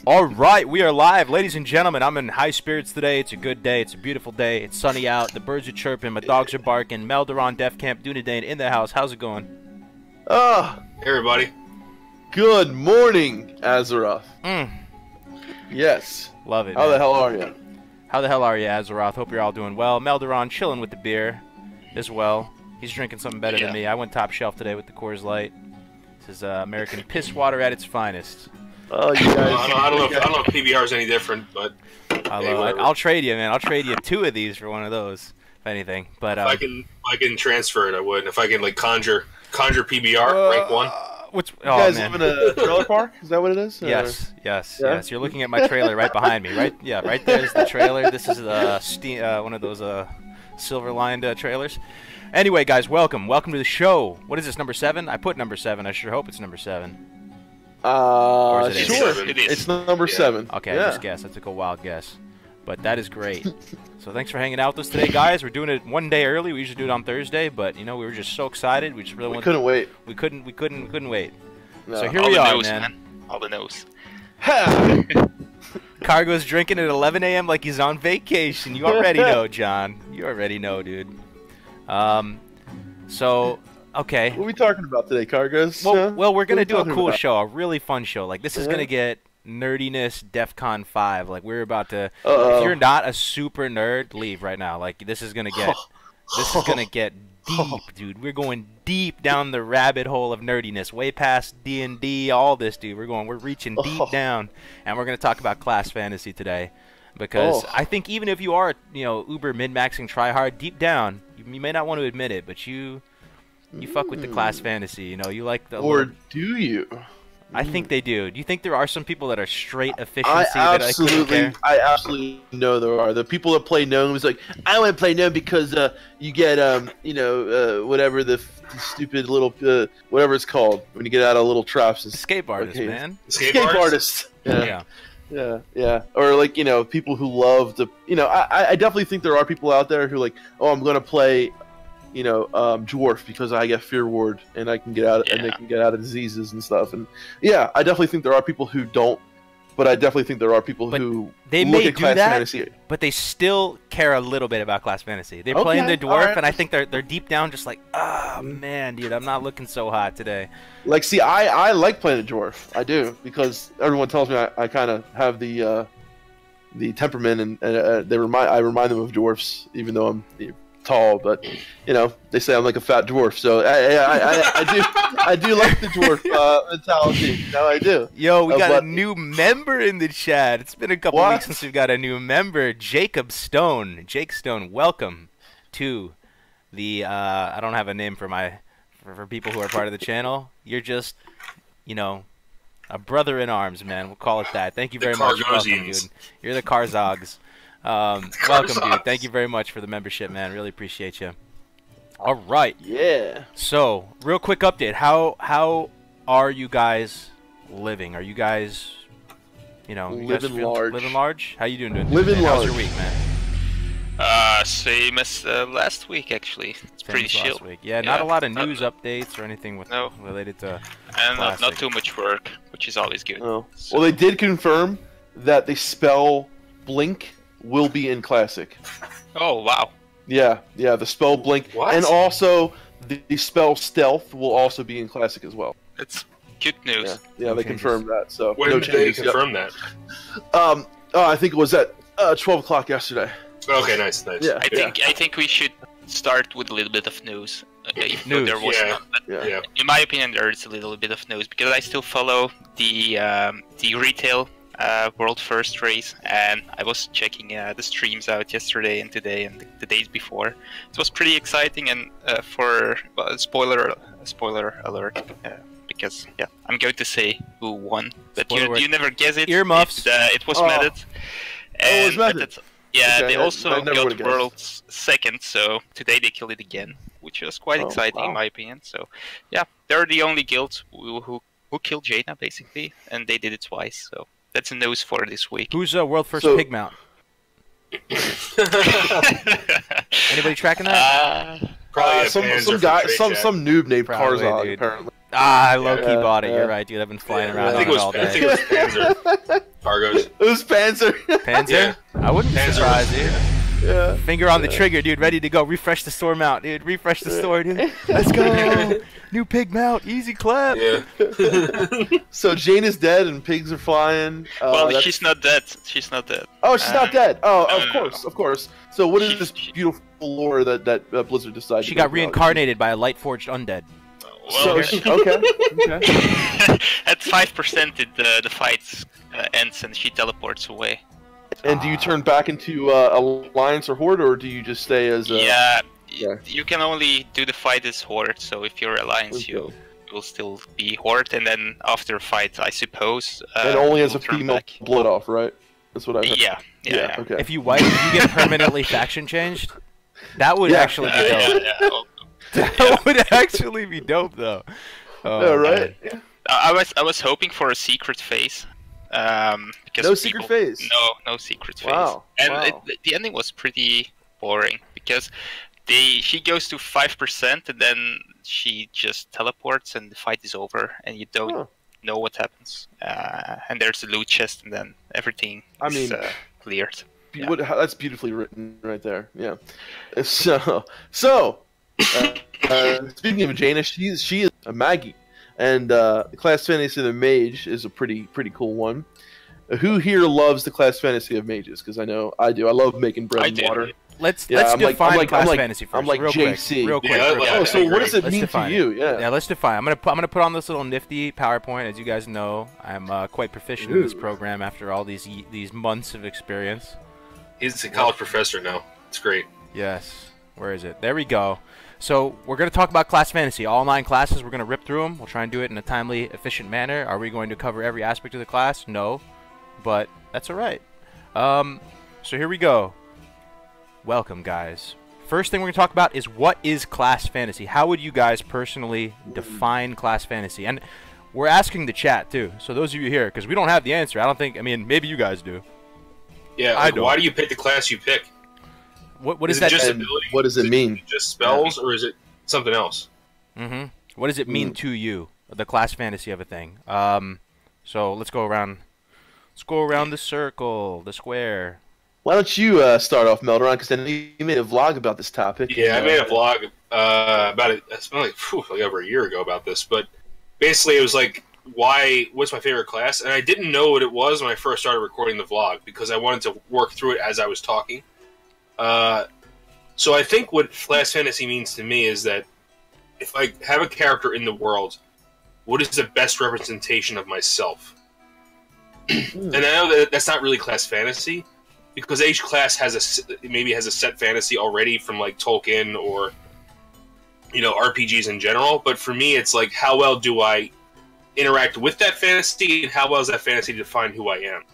All right, we are live, ladies and gentlemen. I'm in high spirits today. It's a good day. It's a beautiful day. It's sunny out. The birds are chirping. My dogs are barking. Melderon, Defcamp, Dunedain in the house. How's it going? Hey, everybody. Good morning, Azeroth. Yes. Love it. How the hell are you? How the hell are you, Azeroth? Hope you're all doing well. Melderon chilling with the beer as well. He's drinking something better than me. I went top shelf today with the Coors Light. This is American piss water at its finest. Oh, you guys. I don't know if PBR is any different, but I'll trade you, man. I'll trade you 2 of these for one of those, if anything. But if I can transfer it, I would. If I can like conjure PBR, rank 1. You guys live in a trailer park? Is that what it is? Yes. You're looking at my trailer right behind me, right? Yeah, right there's the trailer. This is one of those silver-lined trailers. Anyway, guys, welcome to the show. What is this, number 7? I put number 7. I sure hope it's number 7. Sure. It is. It's number 7. Okay, I just guessed. I took a wild guess. But that is great. So thanks for hanging out with us today, guys. We're doing it one day early. We usually do it on Thursday, but you know, we were just so excited. We just really couldn't wait. We couldn't wait. No. So here we are, man. All the nose. Kargoz drinking at 11 a.m. like he's on vacation. You already know, John. You already know, dude. So, okay. What are we talking about today, Kargoz? Well, we're going to do a cool show, a really fun show. Like, this is going to get nerdiness DEFCON 5. Like, we're about to... If you're not a super nerd, leave right now. Like, this is going to get... This is going to get deep, dude. We're going deep down the rabbit hole of nerdiness. Way past D&D, all this, dude. We're reaching deep down. And we're going to talk about class fantasy today. Because I think even if you are, uber min-maxing tryhard, deep down, you may not want to admit it, but you fuck with the class fantasy. You like the... Or do you? I think they do. Do you think there are some people that are straight efficiency that I couldn't care? I absolutely know there are. The people that play gnomes, like, I want to play gnome because you get whatever the stupid little whatever it's called when you get out of little traps. Escape artist, man. Escape artist. Yeah. Or like, people who love to, I definitely think there are people out there who like, oh, I'm gonna play, dwarf because I get fear ward and I can get out and they can get out of diseases and stuff. And yeah, I definitely think there are people who don't, but I definitely think there are people who look at class fantasy. But they still care a little bit about class fantasy. They're playing the dwarf, and I think they're deep down just like, oh man, dude, I'm not looking so hot today. Like, see, I like playing the dwarf. I do, because everyone tells me I kind of have the temperament, and I remind them of dwarfs, even though I'm tall. But they say I'm like a fat dwarf, so I do like the dwarf mentality. No, I do. Yo, we got a new member in the chat. It's been a couple weeks since we've got a new member, Jacob Stone. Jake Stone, welcome to the I don't have a name for people who are part of the channel. You're just a brother in arms, man. We'll call it that. Thank you very much. Welcome, dude. You're the Karzogs. Welcome, dude. Thank you very much for the membership, man. Really appreciate you. All right. Yeah. So, real quick update. How are you guys living? Are you guys, living large? Living large? How you doing? Living large. How's your week, man? Same as last week, actually. It's pretty chill. Last week. Yeah, not a lot of news updates or anything related to. And not too much work, which is always good. Oh. So. Well, they did confirm that the spell Blink will be in Classic. Oh, wow. Yeah, the spell Blink. What? And also, the spell Stealth will also be in Classic as well. It's good news. Yeah, they confirmed that. So when did they confirm that? I think it was at 12 o'clock yesterday. Okay, nice. Yeah, I think we should start with a little bit of news. News. There was Yeah. In my opinion, there is a little bit of news because I still follow the retail World First race, and I was checking the streams out yesterday and today and the days before. It was pretty exciting, and spoiler alert, because I'm going to say who won, but you never guess it. Earmuffs. It was Medded. And it was Medded. They also got world's second, so today they killed it again, which was quite exciting in my opinion. So yeah, they're the only guild who killed Jaina basically, and they did it twice. So that's a news for this week. Who's world first pig mount? Anybody tracking that? Probably some noob named Karzog, apparently. Ah, I low-key bought it. You're right, dude. I've been flying around on it all day. I think it was Panzer. Kargoz. It was Panzer. Panzer? Yeah. I wouldn't be surprised, dude. Yeah. Finger on the trigger, dude. Ready to go. Refresh the store mount, dude. Refresh the store, dude. Let's go. New pig mount. Easy clap. Yeah. So Jane is dead and pigs are flying. Well, she's not dead. She's not dead. Oh, she's not dead. Oh, no, of course, of course. So what is this beautiful lore that Blizzard decided? She got reincarnated by a light-forged undead. Well, So okay. at 5% the fight ends and she teleports away. And do you turn back into Alliance or Horde, or do you just stay as? Yeah, you can only do the fight as Horde. So if you're Alliance, you will still be Horde, and then after a fight, I suppose. And only as a female blood off, right? That's what I heard. Yeah. Okay. If you wipe, if you get permanently faction changed, that would actually be dope. That would actually be dope, though. Oh, right. man. I was hoping for a secret phase. Because no secret phase. No secret phase. Wow. And the ending was pretty boring because she goes to 5% and then she just teleports and the fight is over and you don't know what happens. And there's a loot chest and then everything is cleared. That's beautifully written right there. Yeah. So speaking of Jaina, she is a Maggie. And the class fantasy of the mage is a pretty cool one. Who here loves the class fantasy of mages? Because I know I do. I love making bread and water. Let's define class fantasy first. I'm like real JC. Quick, real quick. Oh, so what does it mean to you? Yeah, let's define. I'm gonna put on this little nifty PowerPoint. As you guys know, I'm quite proficient in this program after all these months of experience. He's a college professor now. It's great. Yes. Where is it? There we go. So we're going to talk about class fantasy. All 9 classes, we're going to rip through them. We'll try and do it in a timely, efficient manner. Are we going to cover every aspect of the class? No. But that's all right. So here we go. Welcome, guys. First thing we're going to talk about is what is class fantasy? How would you guys personally define class fantasy? And we're asking the chat, too. So those of you here, because we don't have the answer. I mean, maybe you guys do. Yeah, like, why do you pick the class you pick? What is it that? Just ability? What does it mean? Just spells, or is it something else? Mm-hmm. What does it mean to you? The class fantasy of a thing. So let's go around. Let's go around the circle, the square. Why don't you start off, Melderon? Because I know you made a vlog about this topic. Yeah, I made a vlog about it. It's been like over a year ago about this, but basically it was like, what's my favorite class? And I didn't know what it was when I first started recording the vlog because I wanted to work through it as I was talking. So I think what class fantasy means to me is that if I have a character in the world, what is the best representation of myself? And I know that that's not really class fantasy, because each class has maybe has a set fantasy already from like Tolkien or RPGs in general. But for me, it's like, how well do I interact with that fantasy, and how well does that fantasy define who I am?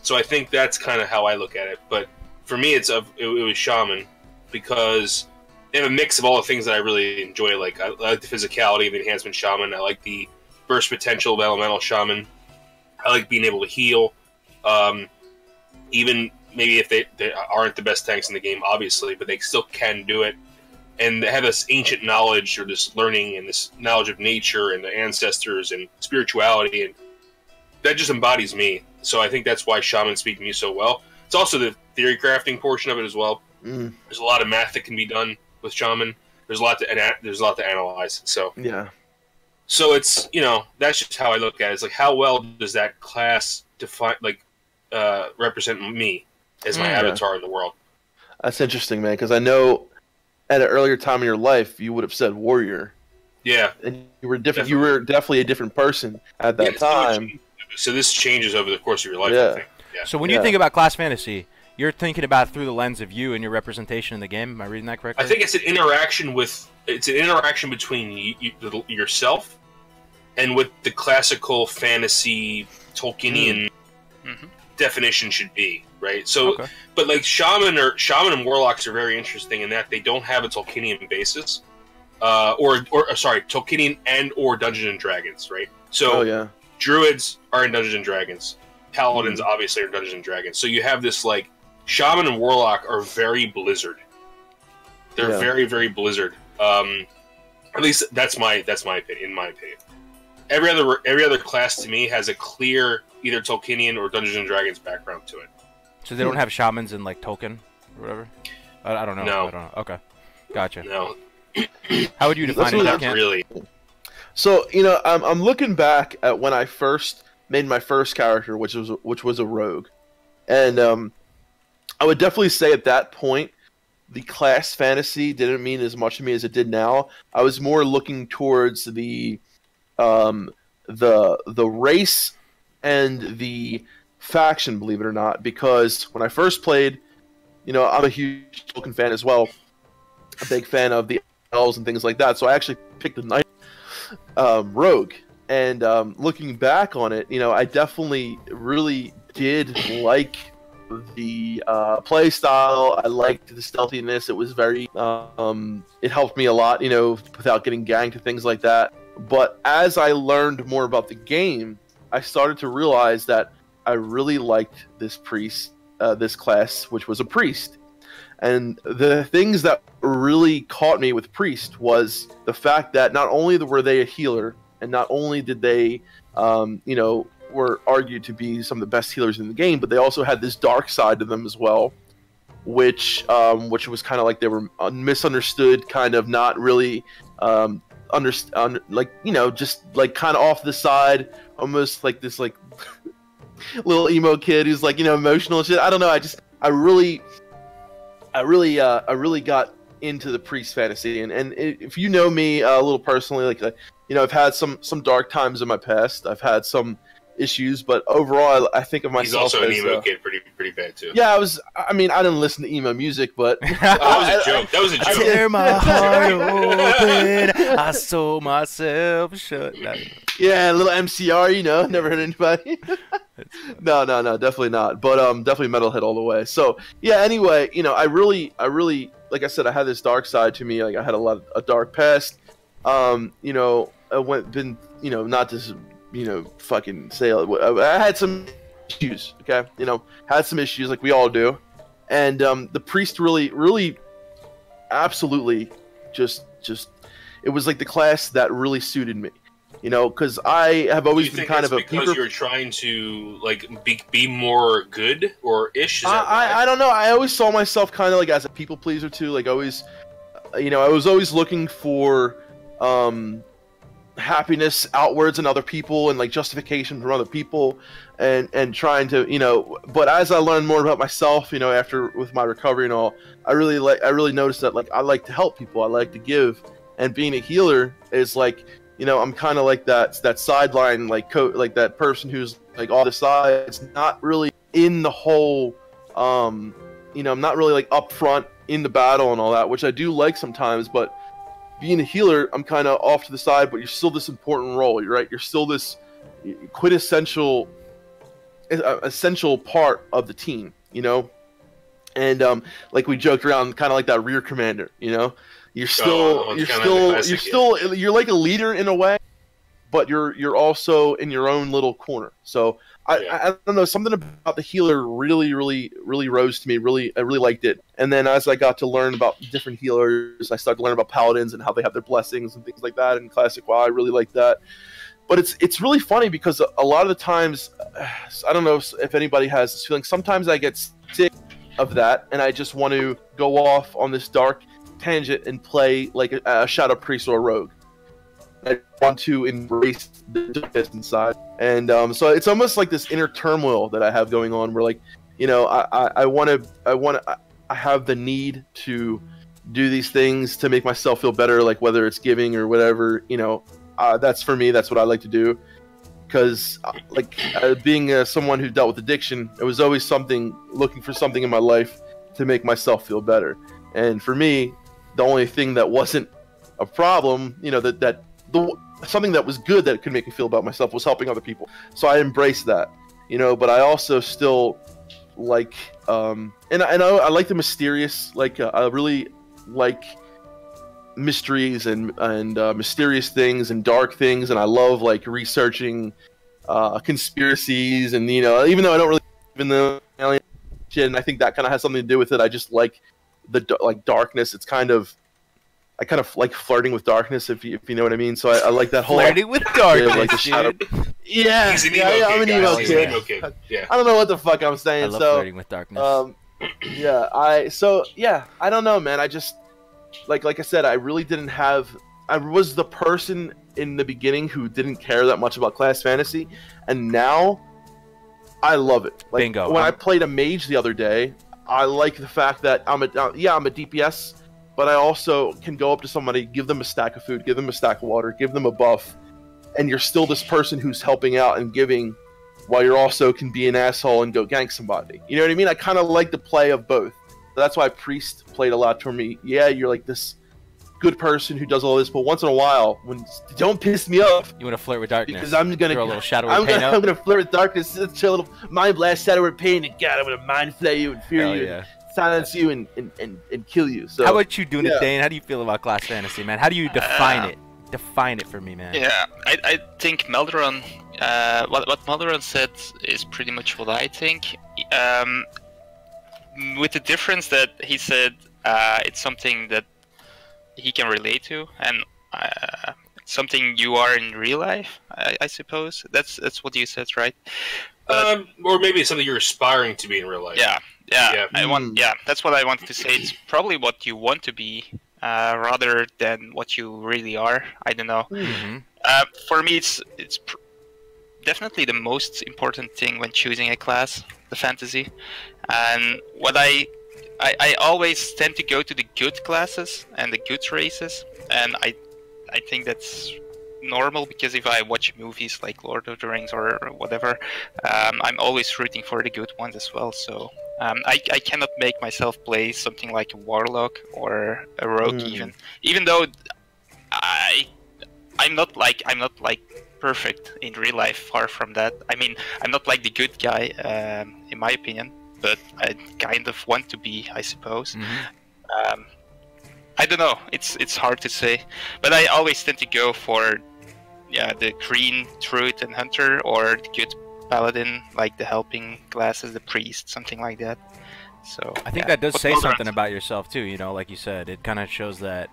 So I think that's kind of how I look at it. But for me, it was Shaman, because they have a mix of all the things that I really enjoy. Like I like the physicality of the enhancement Shaman. I like the burst potential of elemental Shaman. I like being able to heal. Even maybe if they aren't the best tanks in the game, obviously, but they still can do it. And they have this ancient knowledge, or this learning, and this knowledge of nature and the ancestors and spirituality, and that just embodies me. So I think that's why Shamans speak to me so well. It's also the theory crafting portion of it as well. There's a lot of math that can be done with Shaman. There's a lot to analyze. So yeah. So it's that's just how I look at it. It's like, how well does that class define, represent me as my avatar in the world? That's interesting, man. Because I know at an earlier time in your life you would have said warrior. Yeah, and you were different. Definitely. You were definitely a different person at that time. So this changes over the course of your life. Yeah. I think. Yeah. So when you think about class fantasy, you're thinking about it through the lens of you and your representation in the game. Am I reading that correctly? I think it's an interaction between yourself and what the classical fantasy Tolkienian definition should be, right? So, but like Shaman and Warlocks are very interesting in that they don't have a Tolkienian basis, Tolkienian and or Dungeons and Dragons, right? So, Druids are in Dungeons and Dragons. Paladins obviously are in Dungeons and Dragons. So you have this like Shaman and Warlock are very Blizzard. They're very, very Blizzard. At least that's my opinion. In my opinion. every other class to me has a clear either Tolkienian or Dungeons and Dragons background to it. So they don't have shamans in like Tolkien or whatever. I don't know. No. I don't know. Okay, gotcha. No. How would you define it? Not really. So I'm looking back at when I first made my first character, which was a rogue, and I would definitely say at that point the class fantasy didn't mean as much to me as it did now. I was more looking towards the race and the faction, believe it or not, because when I first played, I'm a huge Tolkien fan as well, a big fan of the elves and things like that. So I actually picked a knight rogue, and looking back on it, I definitely really did like the play style. I liked the stealthiness. It was very it helped me a lot, without getting ganked and things like that. But as I learned more about the game, I started to realize that I really liked this priest, this class, which was a priest. And the things that really caught me with priest was the fact that not only were they a healer, and not only did they were argued to be some of the best healers in the game, but they also had this dark side to them as well, which was kind of like they were misunderstood, kind of not really just like kind of off the side, almost like this like little emo kid who's like emotional and shit. I don't know. I really got into the priest fantasy, and if you know me a little personally, like I've had some dark times in my past. I've had some issues, but overall, I think of myself. He's also an emo kid, pretty bad too. Yeah, I didn't listen to emo music, but that was a joke. That was a joke. I tear my heart open. I sold myself shut. Yeah, a little MCR, never heard anybody. No, definitely not. But definitely metalhead all the way. So yeah. Anyway, I really, like I said, I had this dark side to me. Like I had a dark past. Not to fucking say. I had some issues. Okay, had some issues like we all do, and the priest really, absolutely, just it was like the class that really suited me. Because I have always been kind of a because you're trying to like be more good or ish. I don't know. I always saw myself kind of like as a people pleaser too. Like always, I was always looking for happiness outwards in other people and like justification from other people, and trying to But as I learned more about myself, after with my recovery and all, I really noticed that like I like to help people. I like to give, and being a healer is like. I'm kind of like that sideline, like that person who's like off the side. It's not really in the whole, I'm not really like up front in the battle and all that, which I do like sometimes. But being a healer, I'm kind of off to the side. But you're still this important role, right? You're still this quintessential, essential part of the team, And like we joked around, kind of like that rear commander, You're like a leader in a way, but you're also in your own little corner. So I don't know, something about the healer really rose to me. I really liked it. And then as I got to learn about different healers, I started to learn about paladins and how they have their blessings and things like that. In Classic WoW, I really like that. But it's really funny because a lot of the times, I don't know if anybody has this feeling. Sometimes I get sick of that, and I just want to go off on this dark tangent and play like a shadow priest or a rogue. I want to embrace the darkness inside, and so it's almost like this inner turmoil that I have going on, where like I have the need to do these things to make myself feel better, like whether it's giving or whatever. That's for me. That's what I like to do, because being someone who dealt with addiction, it was always looking for something in my life to make myself feel better. And for me, the only thing that wasn't a problem, something that was good that could make me feel about myself was helping other people. So I embraced that, but I also still like, and I like the mysterious, I really like mysteries and mysterious things and dark things, and I love like researching conspiracies, and even though I don't really believe in the alien shit, and I think that kind of has something to do with it, I just like the darkness. It's kind of I kind of like flirting with darkness, if you know what I mean. So I like that whole flirting with darkness, like the shadow. Yeah, He's an emo kid, I'm an emo kid. Yeah. I don't know what the fuck I'm saying. I love flirting with darkness. I don't know, man. I just like I said, I really didn't have. I was the person in the beginning who didn't care that much about class fantasy, and now I love it. Like, bingo. When I played a mage the other day, I like the fact that I'm a DPS, but I also can go up to somebody, give them a stack of food, give them a stack of water, give them a buff, and you're still this person who's helping out and giving, while you're also can be an asshole and go gank somebody. You know what I mean? I kind of like the play of both. So that's why Priest played a lot for me. Yeah, you're like this good person who does all this, but once in a while, don't piss me off. You want to flirt with darkness? Because I'm gonna throw a little shadow I'm pain gonna flirt with darkness. Such a little mind blast, shadow pain, and God, I'm gonna mind flay you and fear you, and silence you, and kill you. So how about you, Dunedain? How do you feel about class fantasy, man? How do you define it? Define it for me, man. Yeah, I think Melderon. What Melderon said is pretty much what I think. With the difference that he said it's something that he can relate to, and something you are in real life. I suppose that's what you said, right? Or maybe it's something you're aspiring to be in real life. Yeah. That's what I wanted to say. It's probably what you want to be, rather than what you really are. I don't know. Mm-hmm. For me, it's definitely the most important thing when choosing a class, the fantasy. And what I always tend to go to the good classes and the good races, and I think that's normal, because if I watch movies like Lord of the Rings or whatever, I'm always rooting for the good ones as well. So I cannot make myself play something like a warlock or a rogue, even though I'm not like perfect in real life. Far from that. I mean, I'm not like the good guy, in my opinion, but I kind of want to be, I suppose. I don't know. It's hard to say, but I always tend to go for the green druid and hunter, or the good paladin, like the helping classes, the priest, something like that. So I think that does say something about yourself too. You know, like you said, it kind of shows that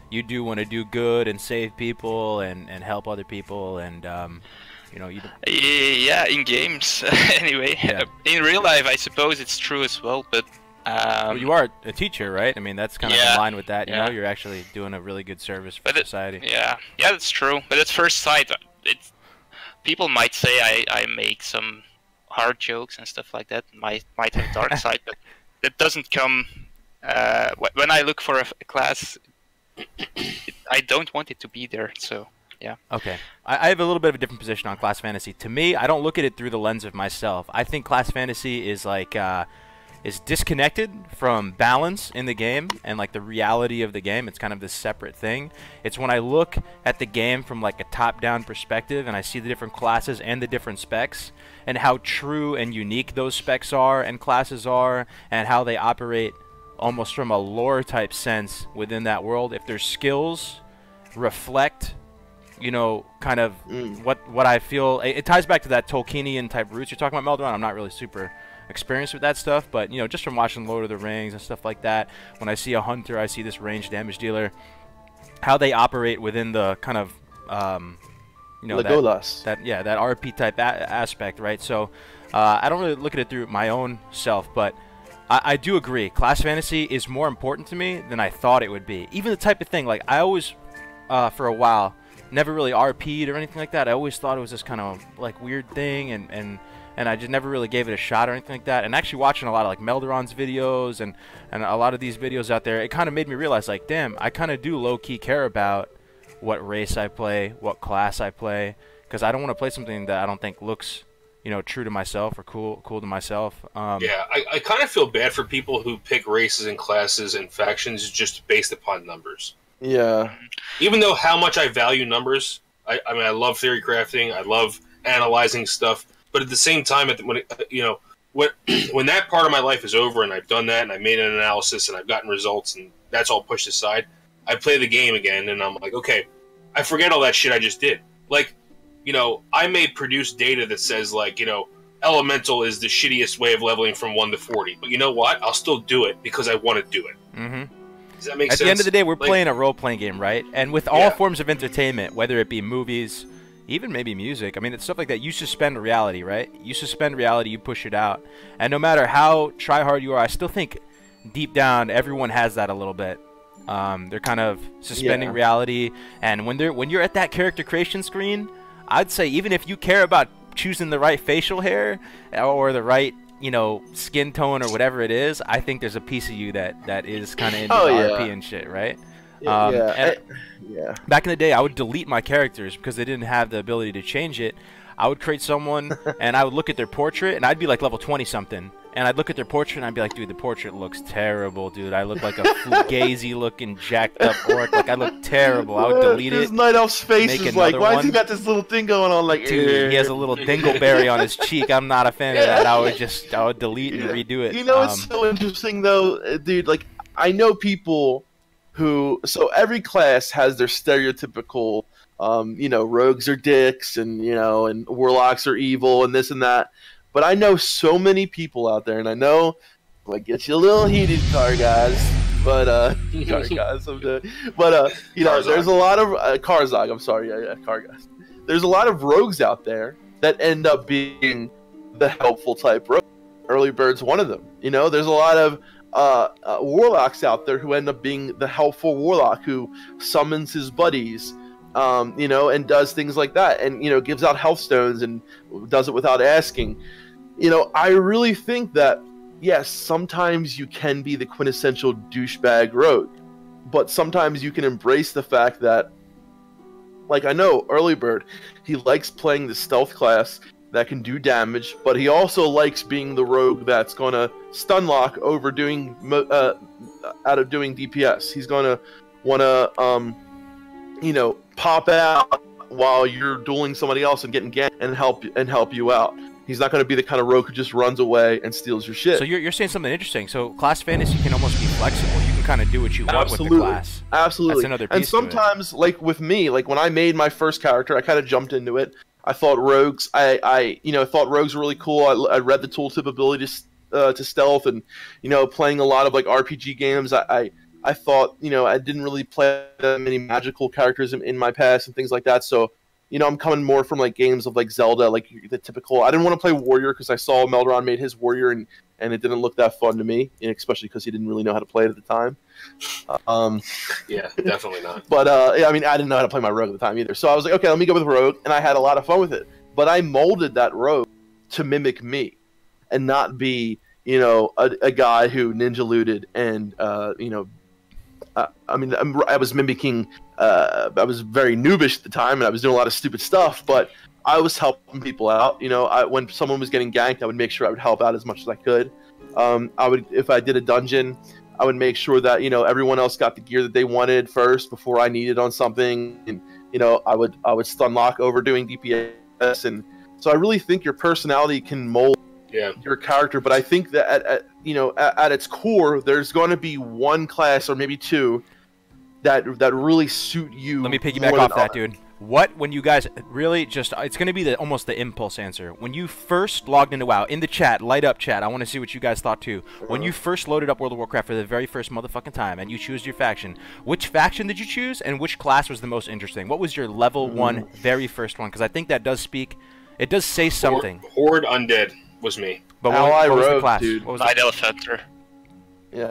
you do want to do good and save people and help other people, and you know, yeah, in games anyway. Yeah. In real life, I suppose it's true as well, but well, you are a teacher, right? I mean, that's kind of in line with that. You know, you're actually doing a really good service for society. Yeah, that's true. But at first sight, people might say I make some hard jokes and stuff like that. Might have dark side, but that doesn't come when I look for a class. I don't want it to be there. So yeah. Okay. I have a little bit of a different position on class fantasy. To me, I don't look at it through the lens of myself. I think class fantasy is like is disconnected from balance in the game and like the reality of the game. It's kind of this separate thing. It's when I look at the game from like a top-down perspective and I see the different classes and the different specs and how true and unique those specs are and classes are, and how they operate almost from a lore type sense within that world. If their skills reflect, you know, kind of what I feel, it ties back to that Tolkienian type roots you're talking about, Melderon. I'm not really super experienced with that stuff, but you know, just from watching Lord of the Rings and stuff like that, when I see a hunter, I see this ranged damage dealer, how they operate within the kind of you know, that RP type aspect, right? So I don't really look at it through my own self, but I do agree, class fantasy is more important to me than I thought it would be. Even the type of thing, like I always for a while never really RP'd or anything like that. I always thought it was this kind of like weird thing, and I just never really gave it a shot or anything like that. And actually watching a lot of like Melderon's videos and a lot of these videos out there, it kind of made me realize, like, damn, I kind of do low-key care about what race I play, what class I play, because I don't want to play something that I don't think looks, you know, true to myself or cool to myself. Yeah, I kind of feel bad for people who pick races and classes and factions just based upon numbers. Yeah. Even though how much I value numbers, I mean, I love theory crafting, I love analyzing stuff, but at the same time, when that part of my life is over and I've done that and I've made an analysis and I've gotten results and that's all pushed aside, I play the game again and I'm like, okay, I forget all that shit I just did. Like, you know, I may produce data that says, like, you know, elemental is the shittiest way of leveling from 1 to 40, but you know what? I'll still do it because I want to do it. Mm-hmm. Does that make At sense? the end of the day, we're playing a role-playing game, right? And with all forms of entertainment, whether it be movies, even maybe music, I mean, it's stuff like that. You suspend reality, right? You suspend reality, you push it out. And no matter how try-hard you are, I still think deep down everyone has that a little bit. They're kind of suspending reality. And when you're at that character creation screen, I'd say even if you care about choosing the right facial hair or the right skin tone or whatever it is, I think there's a piece of you that is kind of into RP and shit, right? Back in the day, I would delete my characters because they didn't have the ability to change it. I would create someone and I would look at their portrait and I'd be like level 20 something. And I'd look at their portrait and I'd be like, dude, the portrait looks terrible, dude. I look like a fugazi looking jacked up orc. Like, I look terrible. I would delete it. His Night Elf's face is like, why has he got this little thing going on? Like, dude, he has a little dingleberry on his cheek. I'm not a fan of that. I would delete and redo it. You know, it's so interesting though, dude. Like, I know people who, so every class has their stereotypical, rogues are dicks and, and warlocks are evil and this and that. But I know so many people out there, and I know, like, get you a little heated, Kargoz, but Kargoz someday. But there's a lot of Karzog. I'm sorry, Kargoz. There's a lot of rogues out there that end up being the helpful type rogue. Early Bird's one of them. There's a lot of warlocks out there who end up being the helpful warlock who summons his buddies. And does things like that, and gives out health stones and does it without asking. I really think that yes, sometimes you can be the quintessential douchebag rogue, but sometimes you can embrace the fact that, like, I know Early Bird, he likes playing the stealth class that can do damage, but he also likes being the rogue that's gonna stun lock over doing out of doing DPS. He's gonna wanna pop out while you're dueling somebody else and getting ganked and help you out. He's not going to be the kind of rogue who just runs away and steals your shit. So you're saying something interesting. So class fantasy can almost be flexible. You can kind of do what you want with the class. Absolutely. That's another piece. And sometimes, like with me, like when I made my first character, I kind of jumped into it. I thought rogues. I thought rogues were really cool. I read the tooltip ability to stealth, and playing a lot of like RPG games. I thought, I didn't really play that many magical characters in my past and things like that. So, I'm coming more from like games of like Zelda, like the typical. I didn't want to play warrior because I saw Melderon made his warrior and it didn't look that fun to me, especially because he didn't really know how to play it at the time. Yeah, definitely not. But I didn't know how to play my rogue at the time either. So I was like, okay, let me go with rogue, and I had a lot of fun with it. But I molded that rogue to mimic me, and not be a guy who ninja looted and I was mimicking. I was very noobish at the time, and I was doing a lot of stupid stuff. But I was helping people out. When someone was getting ganked, I would make sure I would help out as much as I could. If I did a dungeon, I would make sure that everyone else got the gear that they wanted first before I needed on something. And I would stun lock over doing DPS, and so I really think your personality can mold your character. But I think that at its core, there's going to be one class or maybe two that really suit you. Let me piggyback off that, dude. When you guys really just, it's going to be almost the impulse answer. When you first logged into WoW, in the chat, light up chat, I want to see what you guys thought too. When you first loaded up World of Warcraft for the very first motherfucking time and you choose your faction, which faction did you choose and which class was the most interesting? What was your level 1 very first one? Because I think that does speak, it does say something. Horde Undead was me. But what was the class? Dude. What was Night Elf Hunter. Yeah,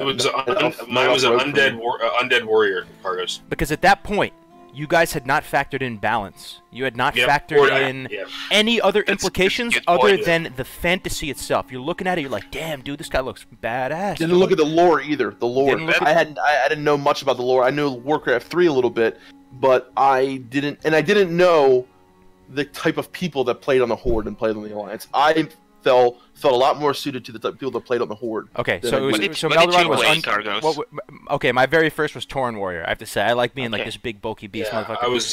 mine was an undead warrior, Kargoz. Because at that point, you guys had not factored in balance. You had not factored in any other implications other than the fantasy itself. You're looking at it, you're like, damn, dude, this guy looks badass. Didn't look at the lore either. The lore. I didn't know much about the lore. I knew Warcraft 3 a little bit, but I didn't know the type of people that played on the Horde and played on the Alliance. I felt a lot more suited to the type of people that played on the Horde. Okay, so Melderon was okay, my very first was Tauren Warrior. I have to say, I like being like this big bulky beast motherfucker. I was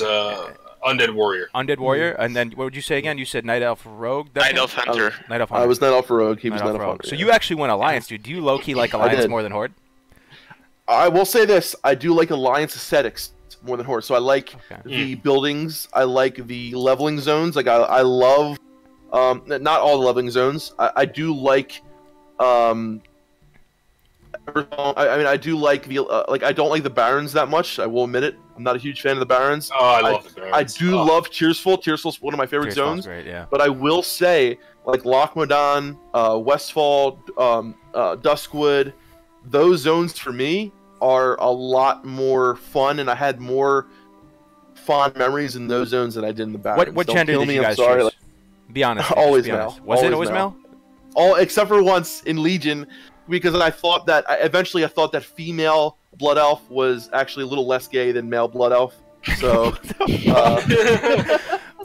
Undead Warrior. Undead Warrior, and then what would you say again? You said Night Elf Rogue. Night Elf Hunter. Night Elf Hunter. I was Night Elf Rogue. He was Night Elf Hunter. So you actually went Alliance, dude. Do you low key like Alliance more than Horde? I will say this: I do like Alliance aesthetics more than Horde. So I like the buildings. I like the leveling zones. Like I love. Not all the leveling zones. I do like. I mean, I do like the like. I don't like the Barons that much. I will admit it. I'm not a huge fan of the Barons. Oh, I love the Barons. I do love Tearsfall. Tearsfall's one of my favorite zones. Great, yeah. But I will say, like Lochmodan, Westfall, Duskwood, those zones for me are a lot more fun, and I had more fond memories in those zones than I did in the Barons. What gender did you guys choose? Like, be honest. Always be male. honest. Was it always male? All except for once in Legion, because I thought that eventually I thought that female Blood Elf was actually a little less gay than male Blood Elf. So,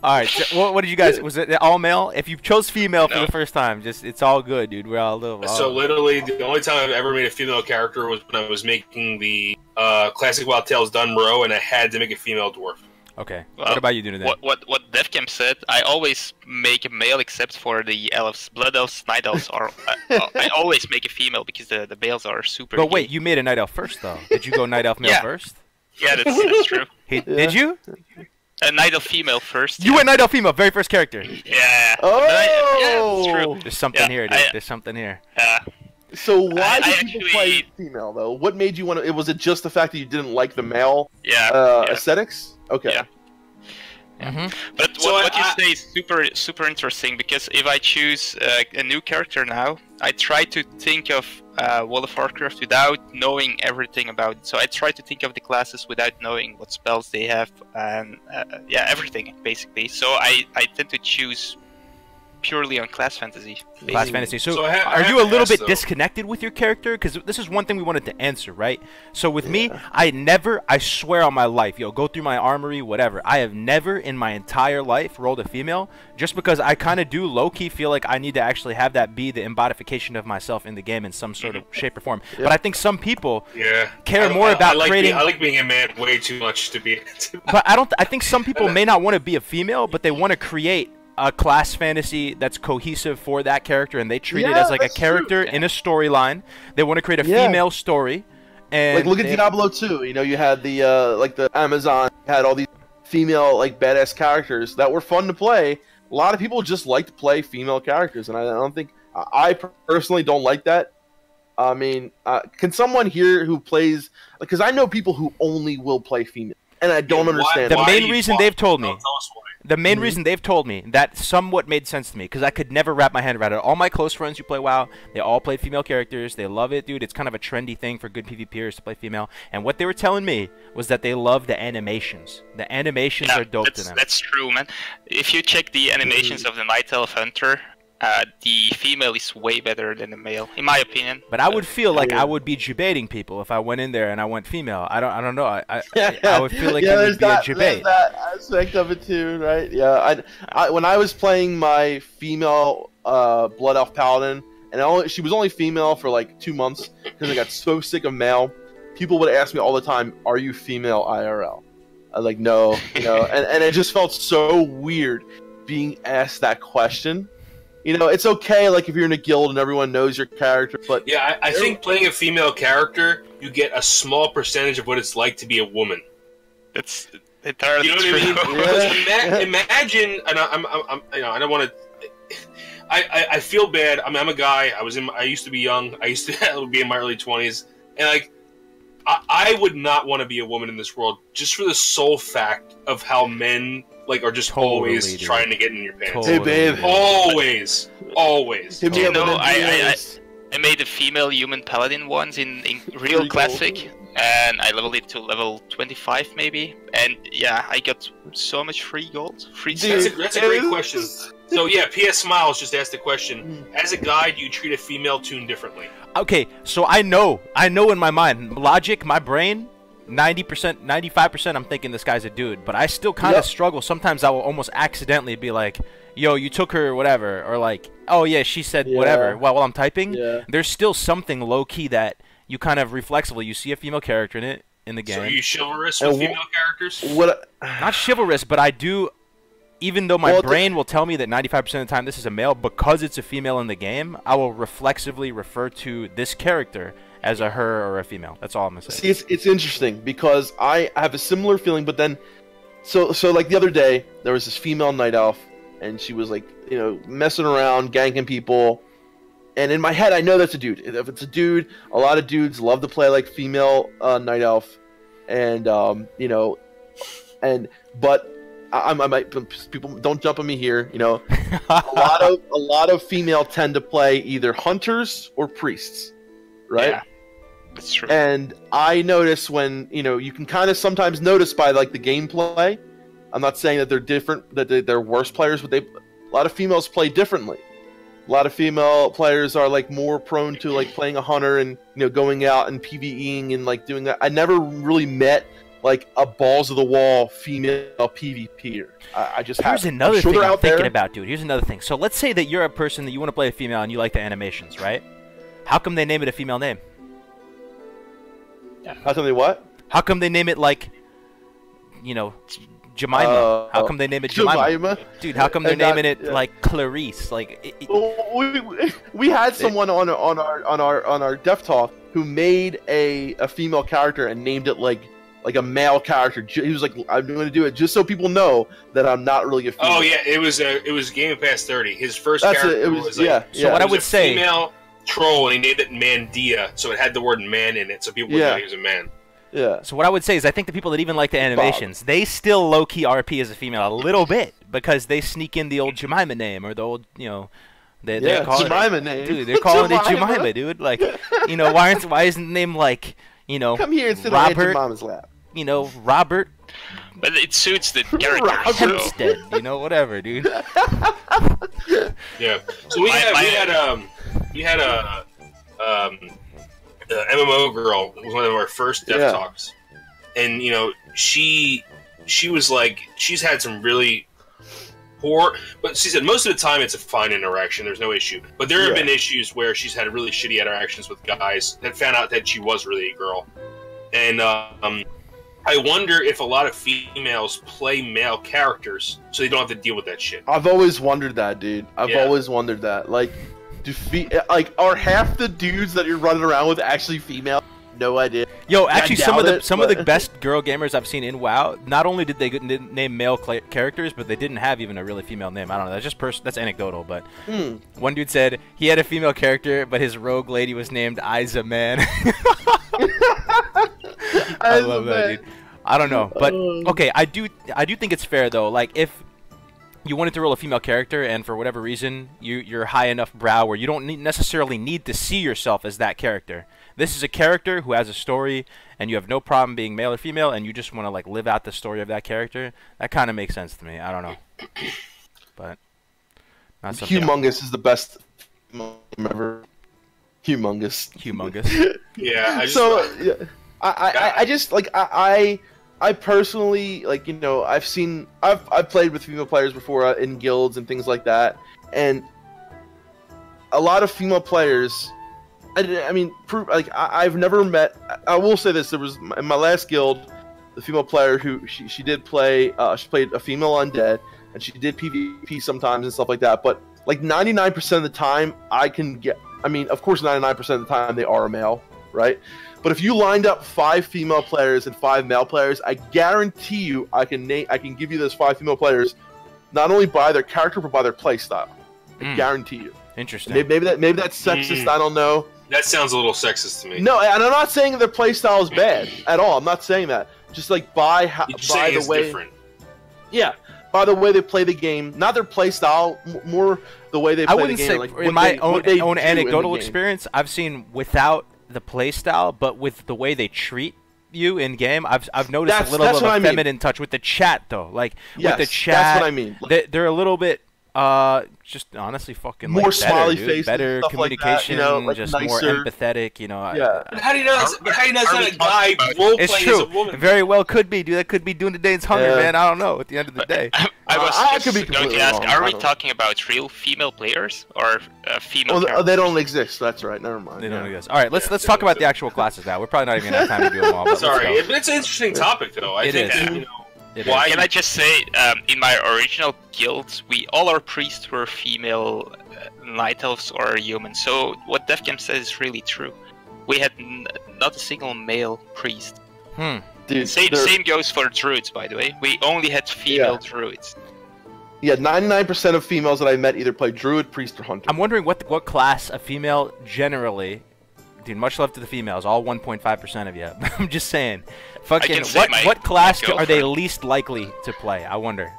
all right. So what did you guys? Was it all male? If you chose female for the first time, just it's all good, dude. We're all little. So literally, the only time I've ever made a female character was when I was making the classic Wild Tales Dunmorrow, and I had to make a female dwarf. Okay. Well, what about you, Dunedain? What Defcamp said, I always make a male except for the elves, blood elves, night elves are. I always make a female because the males are super. But wait, you made a night elf first, though. Did you go night elf male first? Yeah, that's true. Did you? A night elf female first. You went night elf female, very first character. Yeah. Oh. Yeah, that's true. There's something here, dude. There's something here. So why did people play female though? What made you want to? Was it just the fact that you didn't like the male aesthetics? Okay. Yeah. But what you say is super interesting, because if I choose a new character now, I try to think of World of Warcraft without knowing everything about it. So I try to think of the classes without knowing what spells they have, and everything basically. So I tend to choose purely on class fantasy. Basically. Class fantasy. So are you a little bit disconnected with your character? Because this is one thing we wanted to answer, right? So with me, I swear on my life, go through my armory, whatever. I have never in my entire life rolled a female, just because I kind of do low-key feel like I need to actually have that be the embodification of myself in the game in some sort of shape or form. But I think some people care more about creating... I like being a man way too much to be... But I think some people may not want to be a female, but they want to create a class fantasy that's cohesive for that character, and they treat it as like a character in a storyline. They want to create a female story, and like look at Diablo 2. You had the like the Amazon had all these female like badass characters that were fun to play. A lot of people just like to play female characters, and I don't think I personally don't like that. I mean, can someone here who plays, because I know people who only will play female, and I don't understand. The main reason they've told me. The main reason they've told me that somewhat made sense to me, because I could never wrap my head around it. All my close friends who play WoW, they all played female characters. They love it, dude. It's kind of a trendy thing for good PvPers to play female. And what they were telling me was that they love the animations. The animations are dope to them. That's true, man. If you check the animations of the Night Elf Hunter, the female is way better than the male, in my opinion. But I would feel like I would be debating people if I went in there and I went female. I don't know. I would feel like it would be a debate. There's that aspect of it too, right? Yeah. When I was playing my female Blood Elf Paladin, and she was only female for like 2 months because I got so sick of male. People would ask me all the time, "Are you female IRL?" I was like, "No," and it just felt so weird being asked that question. It's okay, like, if you're in a guild and everyone knows your character, but... Yeah, I think playing a female character, you get a small percentage of what it's like to be a woman. It's entirely true. You know what I mean? Imagine, and I don't want to... I feel bad. I mean, I'm a guy. I used to be young. I used to be in my early 20s. And, like, I would not want to be a woman in this world, just for the sole fact of how men... like, are just always trying to get in your pants. Hey, babe. Always. I made a female human paladin once in real classic, and I leveled it to level 25 maybe, and yeah, I got so much free gold. That's a great question. So yeah, PS Smiles just asked the question, as a guy, do you treat a female toon differently? Okay, so I know in my mind, logic, my brain, 90%, 95%, I'm thinking this guy's a dude, but I still kind of struggle. Sometimes I will almost accidentally be like, yo, you took her, whatever, or like, oh yeah, she said whatever, while I'm typing. There's still something low-key that you kind of reflexively, you see a female character in the game. So are you chivalrous with female characters? Not chivalrous, but I do, even though my brain will tell me that 95% of the time this is a male, because it's a female in the game, I will reflexively refer to this character as a her or a female. That's all I'm gonna say. See, it's interesting because I have a similar feeling, but then, so like the other day, there was this female night elf, and she was like, messing around, ganking people, And in my head, I know that's a dude. If it's a dude, a lot of dudes love to play like female night elf, and you know, but I might, people don't jump on me here. You know, a lot of female tend to play either hunters or priests, right? Yeah, that's true. And I notice when, you know, you can kind of sometimes notice by like the gameplay. I'm not saying that they're different, that they're worse players, but a lot of females play differently. A lot of female players are like more prone to like playing a hunter and, you know, going out and PvEing and like doing that. I never really met like a balls of the wall female PvPer. I just here's another thing I'm thinking about, dude. Here's another thing. So let's say that you're a person that you want to play a female and you like the animations, right? How come they name it a female name? How come they what? How come they name it like, you know, Jemima? How come they name it Jemima? Dude, how come they're naming it like Clarice? Like, we had someone on our Def Talk who made a female character and named it like a male character. He was like, I'm going to do it just so people know that I'm not really a female. Oh yeah, it was Game Pass 30. His first character was like, yeah. So what I would say, female troll, and he named it Mandia, so it had the word man in it, so people would know he was a man. Yeah. So what I would say is I think the people that even like the animations, they still low-key RP as a female a little bit because they sneak in the old Jemima name or the old, you know, they're calling Jemima it, name. Dude, they're calling it Jemima, dude. Like, you know, why isn't the name like, you know, come here and sit on Jemima's lap. You know, Robert. But it suits the character. Hempstead, you know, whatever, dude. Yeah. So we had a MMO girl was one of our first Def Talks, and you know she was like, she's had some really poor, but she said most of the time it's a fine interaction, there's no issue, but there have been issues where she's had really shitty interactions with guys that found out that she was really a girl, and I wonder if a lot of females play male characters so they don't have to deal with that shit. I've always wondered that, dude. I've always wondered that, like, are half the dudes that you're running around with actually female? No idea. Yo, actually, some of the best girl gamers I've seen in WoW, not only did they name male characters, but they didn't have even a really female name. I don't know. That's just that's anecdotal. But one dude said he had a female character, but his rogue lady was named Isa Man. I love that, dude. I don't know, but okay, I do think it's fair though. Like if you wanted to roll a female character, and for whatever reason you're high enough brow where you don't necessarily need to see yourself as that character. This is a character who has a story, and you have no problem being male or female, and you just want to like live out the story of that character. That kind of makes sense to me. I don't know, but not something. Humongous is the best ever. Humongous. Yeah. I just like I personally, like, you know, I've played with female players before in guilds and things like that, and a lot of female players. I mean, like I've never met. I will say this: there was in my last guild, the female player who she did play. She played a female undead, and she did PvP sometimes and stuff like that. But like 99% of the time, I can get. I mean, of course, 99% of the time they are a male, right? But if you lined up 5 female players and 5 male players, I guarantee you, I can give you those 5 female players, not only by their character but by their play style. I guarantee you. Interesting. Maybe that's sexist. I don't know. That sounds a little sexist to me. No, and I'm not saying their play style is bad at all. I'm not saying that. Just like by the way, different. Yeah, by the way they play the game, not their play style, more the way they play the game. I wouldn't say, in my own anecdotal experience, I've seen without the play style, but with the way they treat you in game, I've noticed a little bit of a feminine touch with the chat though. Like with the chat, that's what I mean. They're a little bit just honestly fucking more like smiley face, better communication, like that, you know, like just nicer. More empathetic, you know. Yeah. But how do you know? How do you know it's not a guy role playing as a woman? It very well could be, dude. That could be Dunedain's hunger, man. I don't know. At the end of the day, I could be going to ask: are we talking about real female players or female? Oh, they don't exist. That's right. Never mind. They don't exist. All right, let's talk about the actual classes now. We're probably not even gonna have time to do them all. But sorry, it's an interesting topic though. I think that, you know. Why? Can I just say, in my original guilds, all our priests were female night elves or humans. So what Defcamp says is really true. We had not a single male priest. Dude, same goes for druids, by the way. We only had female druids. Yeah, 99% of females that I met either play druid, priest, or hunter. I'm wondering what class a female generally. Dude, much love to the females, all 1.5% of you. I'm just saying, fucking, what class are they least likely to play? I wonder.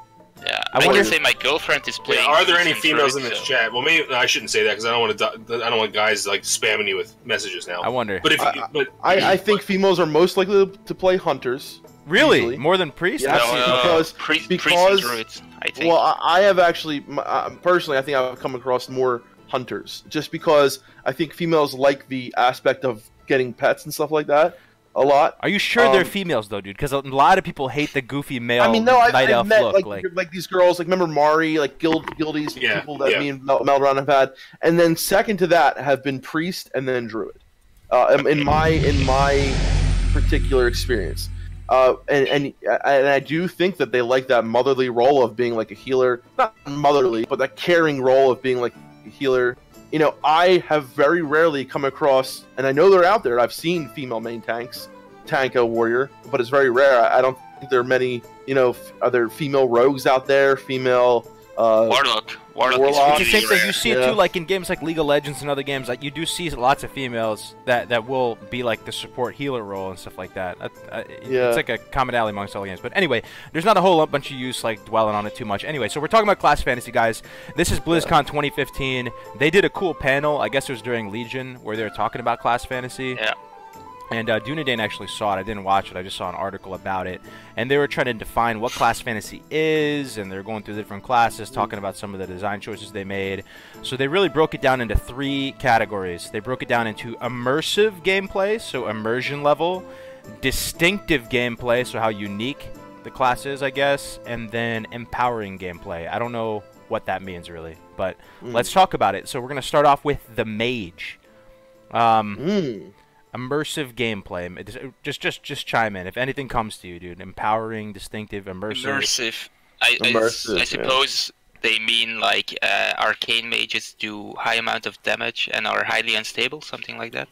Yeah, I can say my girlfriend is playing. Are there any females in this chat? Well, maybe I shouldn't say that because I don't want guys like spamming you with messages now. I wonder. But I think females are most likely to play hunters. Really, usually. More than priests? Yeah, because druids, I think. Well, I have actually personally, I think I've come across more hunters just because I think females like the aspect of getting pets and stuff like that a lot. Are you sure they're females though, dude? Because a lot of people hate the goofy male. I mean, no, I've met look, like these girls. Like, remember Mari, like guildies, people that me and Melderon have had, and then second to that have been priest and then druid. In my particular experience, and I do think that they like that motherly role of being like a healer, not motherly, but that caring role of being like a healer. You know, I have very rarely come across, and I know they're out there. I've seen female main tanks tank a warrior, but it's very rare. I don't think there are many. You know, are there female rogues out there? Female Warlock. It's the same thing. You see it too, like in games like League of Legends and other games. Like you do see lots of females that will be like the support healer role and stuff like that. It's like a commonality amongst all games. But anyway, there's not a whole bunch of use like dwelling on it too much. Anyway, so we're talking about class fantasy, guys. This is BlizzCon 2015. They did a cool panel. I guess it was during Legion where they were talking about class fantasy. Yeah. And Dunedain actually saw it. I didn't watch it. I just saw an article about it. And they were trying to define what class fantasy is, and they're going through different classes, talking about some of the design choices they made. So they really broke it down into 3 categories. They broke it down into immersive gameplay, so immersion level, distinctive gameplay, so how unique the class is, I guess, and then empowering gameplay. I don't know what that means, really, but let's talk about it. So we're going to start off with the Mage. Immersive gameplay. Just chime in if anything comes to you, dude. Empowering, distinctive, immersive. I suppose they mean like arcane mages do high amount of damage and are highly unstable, something like that.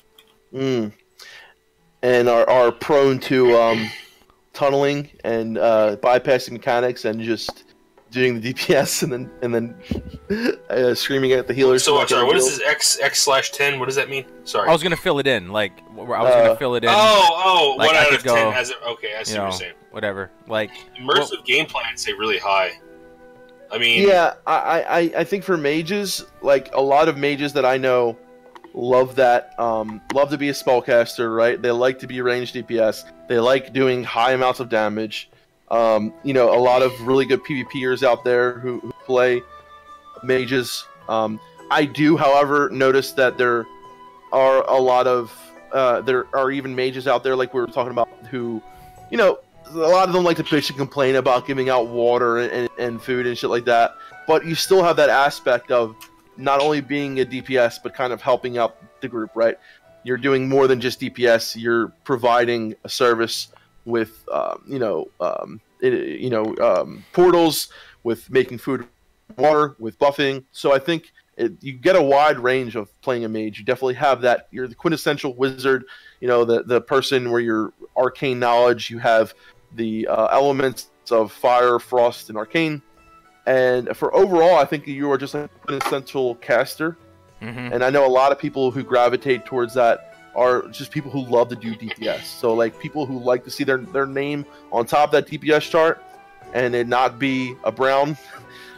And are prone to tunneling and bypassing mechanics and just doing the DPS and then screaming at the healers. So sorry, what is this X/10? What does that mean? Sorry, I was gonna fill it in. Like I was gonna fill it in. Oh, like, 1 out of 10 has it. Okay, I see what you're saying. Whatever. Like immersive gameplay, I'd say really high. I mean, yeah, I think for mages, like a lot of mages that I know, love that. Love to be a spellcaster, right? They like to be ranged DPS. They like doing high amounts of damage. You know, a lot of really good PvPers out there who play mages. I do, however, notice that there are a lot of there are even mages out there, like we were talking about, who, you know, a lot of them like to bitch and complain about giving out water and food and shit like that. But you still have that aspect of not only being a DPS, but kind of helping out the group, right? You're doing more than just DPS. You're providing a service with, portals, with making food, water, with buffing. So I think you get a wide range of playing a mage. You definitely have that. You're the quintessential wizard, you know, the person where your arcane knowledge, you have the elements of fire, frost, and arcane. And for overall, I think you are just a quintessential caster. And I know a lot of people who gravitate towards that are just people who love to do DPS. So like people who like to see their name on top of that DPS chart and it not be a brown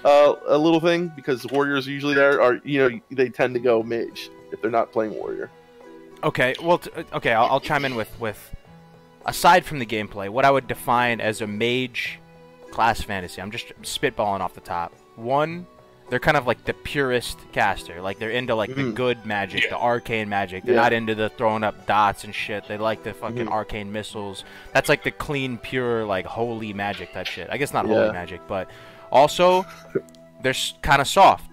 a little thing, because warriors usually there are, you know, they tend to go mage if they're not playing warrior. Okay, well, I'll chime in with aside from the gameplay, what I would define as a mage class fantasy. I'm just spitballing off the top. One, they're kind of like the purest caster. Like they're into like the good magic, the arcane magic. They're not into the throwing up dots and shit. They like the fucking arcane missiles. That's like the clean, pure, like holy magic type shit. I guess not holy magic, but also they're kind of soft.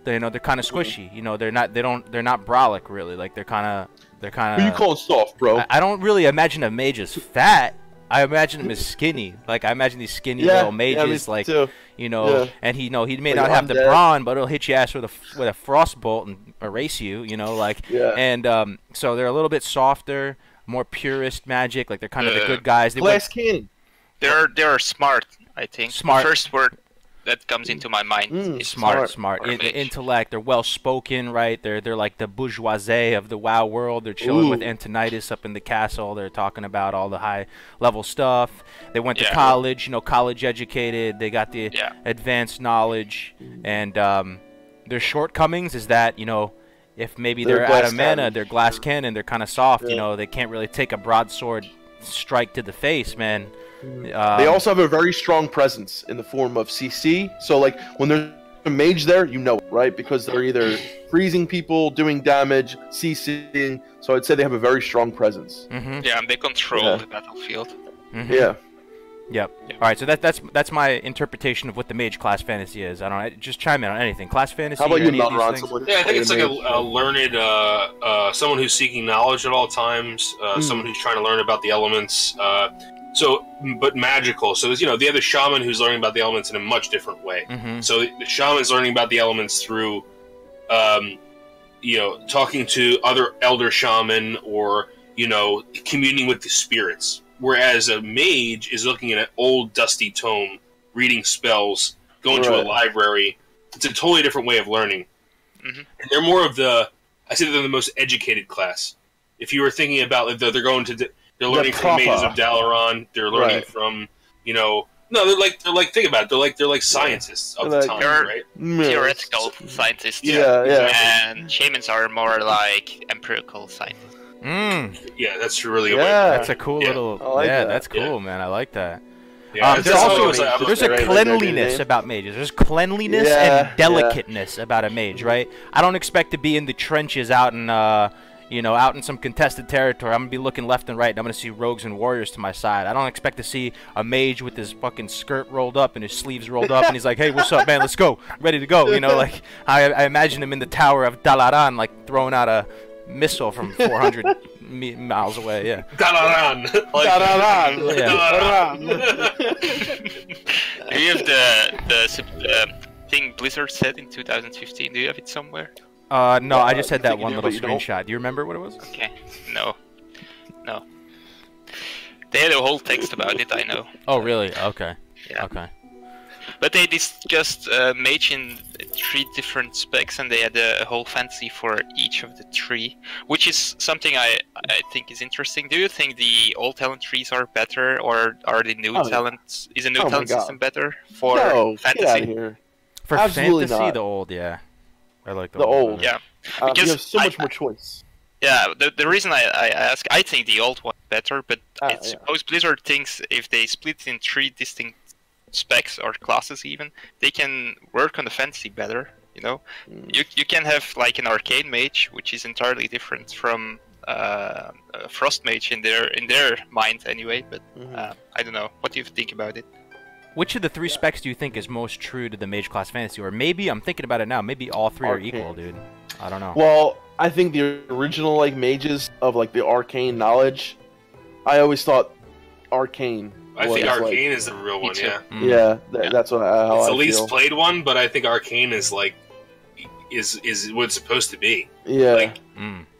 They're kind of squishy. You know, they're not brolic really. Like they're kind of. Who you call soft, bro? I don't really imagine a mage as fat. I imagine him as skinny. Like I imagine these skinny little mages, like you know, and he may not have the brawn, but he'll hit your ass with a frostbolt and erase you. You know, like and so they're a little bit softer, more purist magic. Like they're kind of the good guys. Glass cannon. They're smart. I think smart. The first word that comes into my mind. Is Smart. Intellect. They're well spoken, right? They're like the bourgeoisie of the WoW world. They're chilling with Antonidas up in the castle. They're talking about all the high level stuff. They went to college, you know, college educated. They got the advanced knowledge, and their shortcomings is that, you know, if maybe they're out of mana, they're glass cannon, they're kind of soft. You know, they can't really take a broadsword strike to the face, man. They also have a very strong presence in the form of CC. So, like, when there's a mage there, you know it, right? Because they're either freezing people, doing damage, CCing. So I'd say they have a very strong presence. Yeah, and they control the battlefield. Yeah. Yep. All right, so that's my interpretation of what the mage class fantasy is. I don't know. Just chime in on anything. Class fantasy. How about you, Melderon? Yeah, I think it's like a learned, someone who's seeking knowledge at all times, someone who's trying to learn about the elements. But magical. So there's, you know, the other shaman who's learning about the elements in a much different way. So the shaman's learning about the elements through, you know, talking to other elder shaman or, you know, communing with the spirits. Whereas a mage is looking at an old dusty tome, reading spells, going to a library. It's a totally different way of learning. And they're more of the, I say they're the most educated class. If you were thinking about, like, they're going to, they're learning from mages of Dalaran. They're learning from, you know, they're like think about it. They're like scientists of the time, right? Theoretical scientists. And shamans are more like empirical scientists. Yeah, that's really good. That's a cool little. That's cool, man. I like that. There's a cleanliness about mages. There's cleanliness and delicateness about a mage, right? I don't expect to be in the trenches out in, you know, out in some contested territory. I'm gonna be looking left and right, and I'm gonna see rogues and warriors to my side. I don't expect to see a mage with his fucking skirt rolled up and his sleeves rolled up, and he's like, "Hey, what's up, man? Let's go, ready to go." You know, like I imagine him in the tower of Dalaran, like throwing out a missile from 400 miles away. Yeah. Dalaran. Dalaran. Do you have the thing Blizzard said in 2015? Do you have it somewhere? No, I just had that one little screenshot. Do you remember what it was? Okay. No. They had a whole text about it, I know. Oh, really? Okay. Yeah. Okay. But they discussed Mage in 3 different specs, and they had a whole fantasy for each of the 3, which is something I think is interesting. Do you think the old talent trees are better, or are the new talents? Is a new talent system better for fantasy? Get out of here. For Absolutely fantasy, not. the old, yeah. I like the old. Yeah, because you have so much more choice. Yeah, the reason I ask, I think the old one better, but I suppose Blizzard thinks if they split in 3 distinct specs or classes, even they can work on the fantasy better. You know, you can have like an arcane mage, which is entirely different from a frost mage in their mind anyway. But I don't know. What do you think about it? Which of the 3 specs do you think is most true to the mage class fantasy? Or maybe, I'm thinking about it now, maybe all 3 are equal, dude. I don't know. Well, I think the original like mages of like the arcane knowledge, I always thought arcane. I think arcane is the real one, yeah. That's what how it's I the least feel. played one, but I think arcane is like is what it's supposed to be. Yeah. Like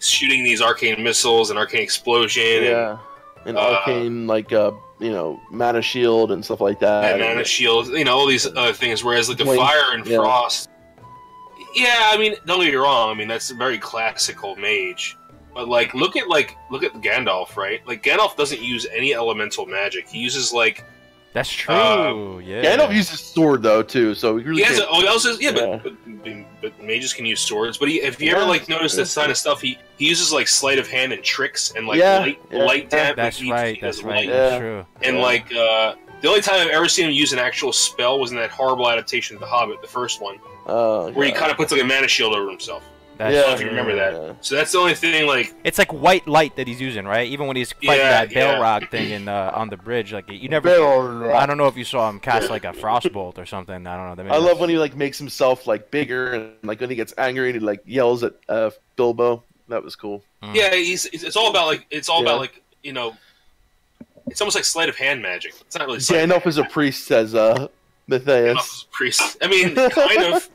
shooting these arcane missiles and arcane explosion. Yeah. And arcane like you know, mana shield and stuff like that. And mana shield, you know, all these other things. Whereas like the fire and frost. Yeah, I mean, don't get me wrong. I mean, that's a very classical mage. But like, look at Gandalf, right? Like Gandalf doesn't use any elemental magic. He uses like. That's true. Yeah. Gandalf uses sword though too, so he really. But mages can use swords. But if you ever like notice this kind of stuff, he uses like sleight of hand and tricks and like light damage. That's right. That's right. Light. That's true. And like the only time I've ever seen him use an actual spell was in that horrible adaptation of The Hobbit, the first one, where he kind of puts like a mana shield over himself. I don't know if you remember that. Yeah. So that's the only thing, like... It's like white light that he's using, right? Even when he's fighting that Balrog thing in, on the bridge. Like, you never... I don't know if you saw him cast, like, a frostbolt or something. I don't know. I love when he, like, makes himself, like, bigger, and, like, when he gets angry and he, like, yells at Bilbo. That was cool. Yeah, it's all about, like... It's all about, like, you know... It's almost like sleight of hand magic. It's not really Gandalf is a priest, says, Matthias. Gandalf is a priest. I mean, kind of.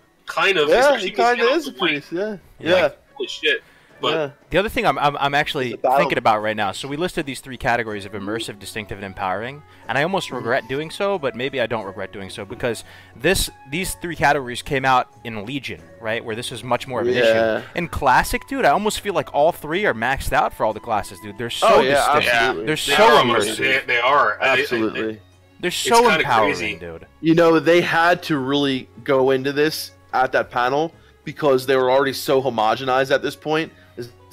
Yeah, he kind of is a priest, yeah. Like, holy shit. But the other thing I'm actually thinking about right now. So we listed these 3 categories of immersive, distinctive, and empowering, and I almost regret doing so, but maybe I don't regret doing so because these 3 categories came out in Legion, right? Where this was much more of an issue. In Classic, dude, I almost feel like all 3 are maxed out for all the classes, dude. They're so distinct. Absolutely. They're so immersive. They are absolutely. They're so empowering, crazy. dude. You know, they had to really go into this at that panel because they were already so homogenized at this point.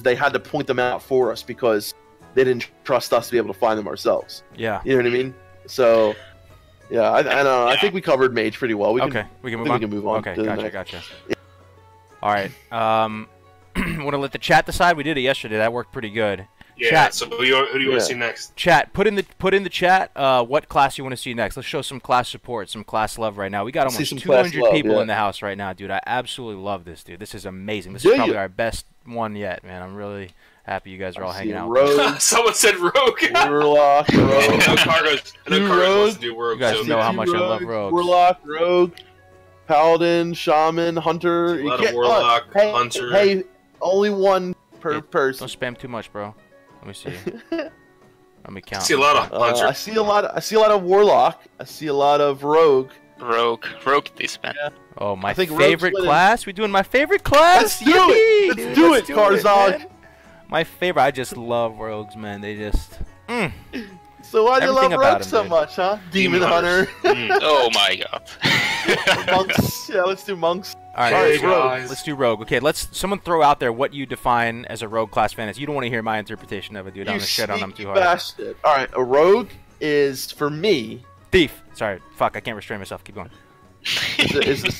They had to point them out for us because they didn't trust us to be able to find them ourselves. Yeah. You know what I mean? So, yeah, I don't know. I think we covered Mage pretty well. We can move on. Okay, gotcha. All right. Want to let the chat decide? We did it yesterday. That worked pretty good. Yeah. Chat. So who do you want to see next? Chat. Put in the chat. What class you want to see next? Let's show some class support, some class love right now. We got almost 200 people in the house right now, dude. I absolutely love this, dude. This is amazing. This is probably our best one yet, man. I'm really happy you guys are all hanging out. Someone said Rogue. Warlock, Rogue. Kargoz wants to do Rogue. You guys know how much I love Rogues. Warlock, Rogue, Paladin, Shaman, Hunter. A lot of Warlock, Hunter. Hey, only one per person. Don't spam too much, bro. Let me see. Let me count. I see a lot of Hunter. I see a lot of Warlock. I see a lot of Rogue. Rogue this man. Yeah. Oh, my favorite class. We doing my favorite class. Let's do it, Karzog. My favorite. I just love rogues, man. They just. So why do you love rogues so dude. much, huh? Demon Hunter. Oh my god. Monks. Yeah, let's do monks. All right, rogue. Let's do rogue. Okay, someone throw out there what you define as a rogue class fantasy. You don't want to hear my interpretation of it, dude. I'm gonna shit on them too hard. Bastard. All right, a rogue is for me. Thief. Sorry, fuck. I can't restrain myself. Keep going. is a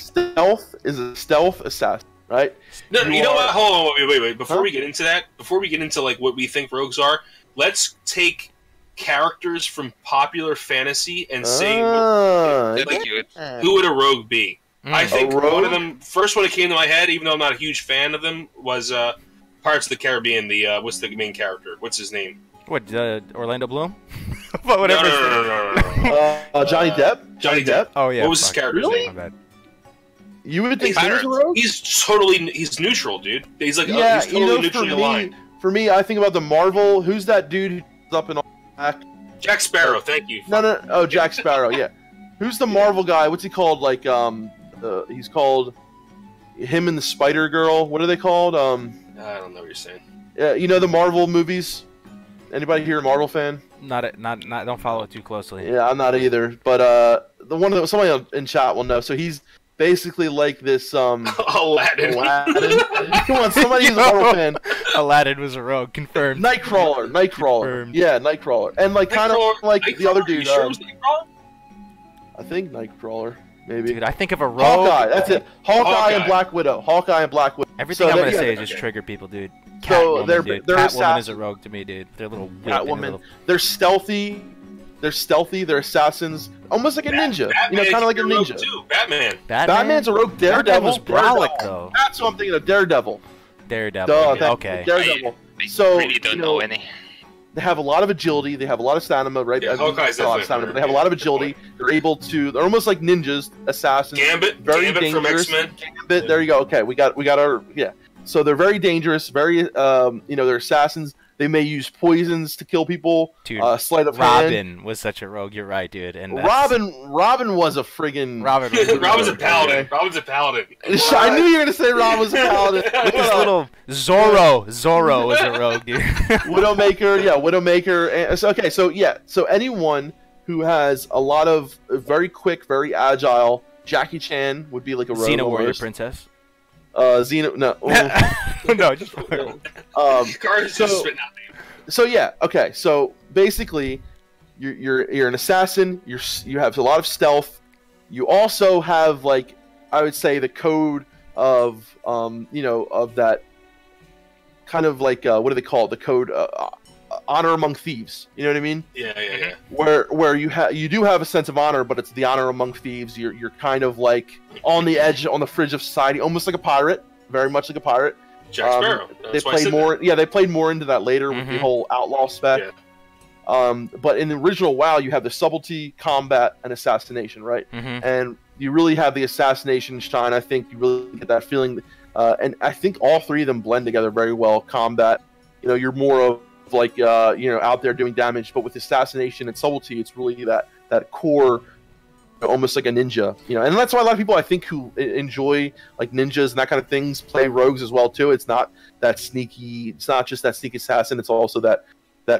stealth assassin, right? No, you know what? Hold on, wait. Before we get into that, before we get into like what we think rogues are, let's take characters from popular fantasy and say who would a rogue be? I think one of them, first one that came to my head, even though I'm not a huge fan of them, was Pirates of the Caribbean. The what's the main character? What's his name? What, Orlando Bloom? Whatever. No. Johnny Depp. Johnny Depp. Oh yeah. What was his character's name? My bad. You would think he's a rogue? He's neutral, dude. He's like he's totally neutrally aligned. For me, I think about the Marvel. Who's that dude who's up in all black? Jack Sparrow. Thank you. No. Oh, Jack Sparrow. Yeah. Who's the Marvel guy? What's he called? Like he's called him and the Spider Girl. What are they called? I don't know what you're saying. Yeah, you know the Marvel movies. Anybody here a Marvel fan? Not. Don't follow it too closely. Yeah, I'm not either. But the one that somebody in chat will know. So he's basically like this Aladdin. Come on, somebody who's a Marvel fan. Aladdin was a rogue. Confirmed. Nightcrawler. Confirmed. Yeah, Nightcrawler. And like kind of like the other dude. Sure it was Nightcrawler? I think Nightcrawler. Maybe. Dude, I think of a rogue. Hawkeye. That's it. Hawkeye and Black Widow. Everything I'm gonna say is just trigger people, dude. Catwoman, dude. Catwoman is a rogue to me, dude. They're little. Catwoman. They're stealthy. They're assassins. Almost like a ninja. Kind of like a ninja. Too. Batman. Batman's a rogue. Daredevil was Warlock, though. That's what I'm thinking of. Daredevil. Okay. Daredevil. So really don't know any. They have a lot of agility. They have a lot of stamina, right? Yeah, Hawkeye's a lot of stamina, but they have a lot of agility. They're able to. They're almost like ninjas, assassins. Gambit from X-Men. Gambit. There you go. Okay, we got our So they're very dangerous. Very they're assassins. They may use poisons to kill people. Dude, sleight of Robin hand. was such a rogue. You're right, dude. And Robin was a friggin' Robin's a paladin. Robin's a paladin. I knew you were gonna say Robin was a paladin. With this little Zorro was a rogue, dude. Widowmaker. So anyone who has a lot of very quick, very agile. Jackie Chan would be like a rogue. Xena Warrior Princess. Xena, no. No, just So basically, you're an assassin. You have a lot of stealth. You also have I would say the code of of that kind of what do they call it? The code honor among thieves. You know what I mean? Yeah. Where you do have a sense of honor, but it's the honor among thieves. You're kind of like on the edge, on the fringe of society, almost like a pirate, very much like a pirate. Jack Sparrow. They played more. Yeah, they played more into that later with the whole outlaw spec. Yeah. But in the original WoW, you have the subtlety, combat, and assassination, right? And you really have the assassination shine. I think you really get that feeling and I think all three of them blend together very well. Combat, you're more of like out there doing damage, but with assassination and subtlety, it's really that core, almost like a ninja. And that's why a lot of people I think who enjoy like ninjas and that kind of things play rogues as well too. It's not that sneaky. It's not just that sneaky assassin. It's also that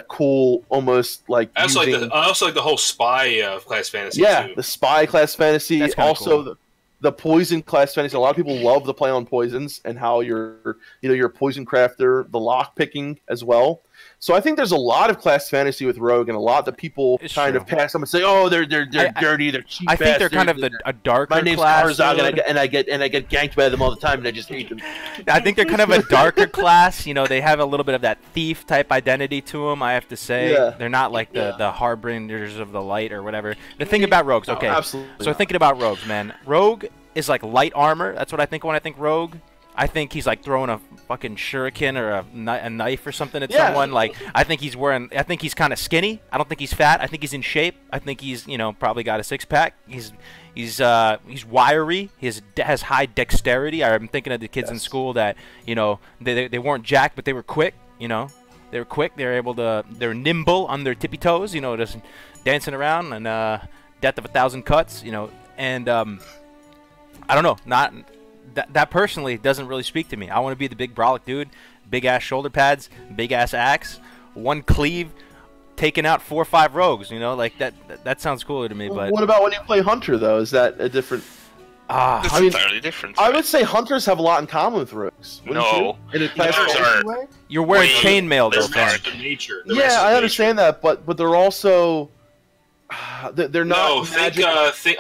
cool, almost like. I also like the whole spy class fantasy. Yeah, too. The spy class fantasy. Also, cool. The poison class fantasy. A lot of people love the play on poisons and how you're a poison crafter. The lock picking as well. So I think there's a lot of class fantasy with rogue, and a lot that people kind of pass them and say, "Oh, they're dirty, they're cheap." I think they're kind of a darker. My name's class. Karzog, and I get ganked by them all the time, and I just hate them. I think they're kind of a darker class. They have a little bit of that thief type identity to them. I have to say, they're not like the harbingers of the light or whatever. The thing about rogues, okay. Absolutely. So thinking about rogues, man, rogue is like light armor. That's what I think when I think rogue. I think he's like throwing a fucking shuriken or a knife or something at someone. Like I think he's kind of skinny. I don't think he's fat. I think he's in shape. I think he's probably got a six-pack. He's wiry. He has high dexterity. I'm thinking of the kids in school that they weren't jacked, but they were quick. They were quick. They're nimble on their tippy toes. Just dancing around and death of 1,000 cuts. And I don't know. That personally doesn't really speak to me. I want to be the big brolic dude, big ass shoulder pads, big ass axe, one cleave, taking out 4 or 5 rogues. Like that sounds cooler to me. But what about when you play hunter though? Is that a different? It's entirely different. I would say hunters have a lot in common with rogues. No, you're wearing chainmail though, fam. Yeah, I understand that, but they're also. They're not. No, I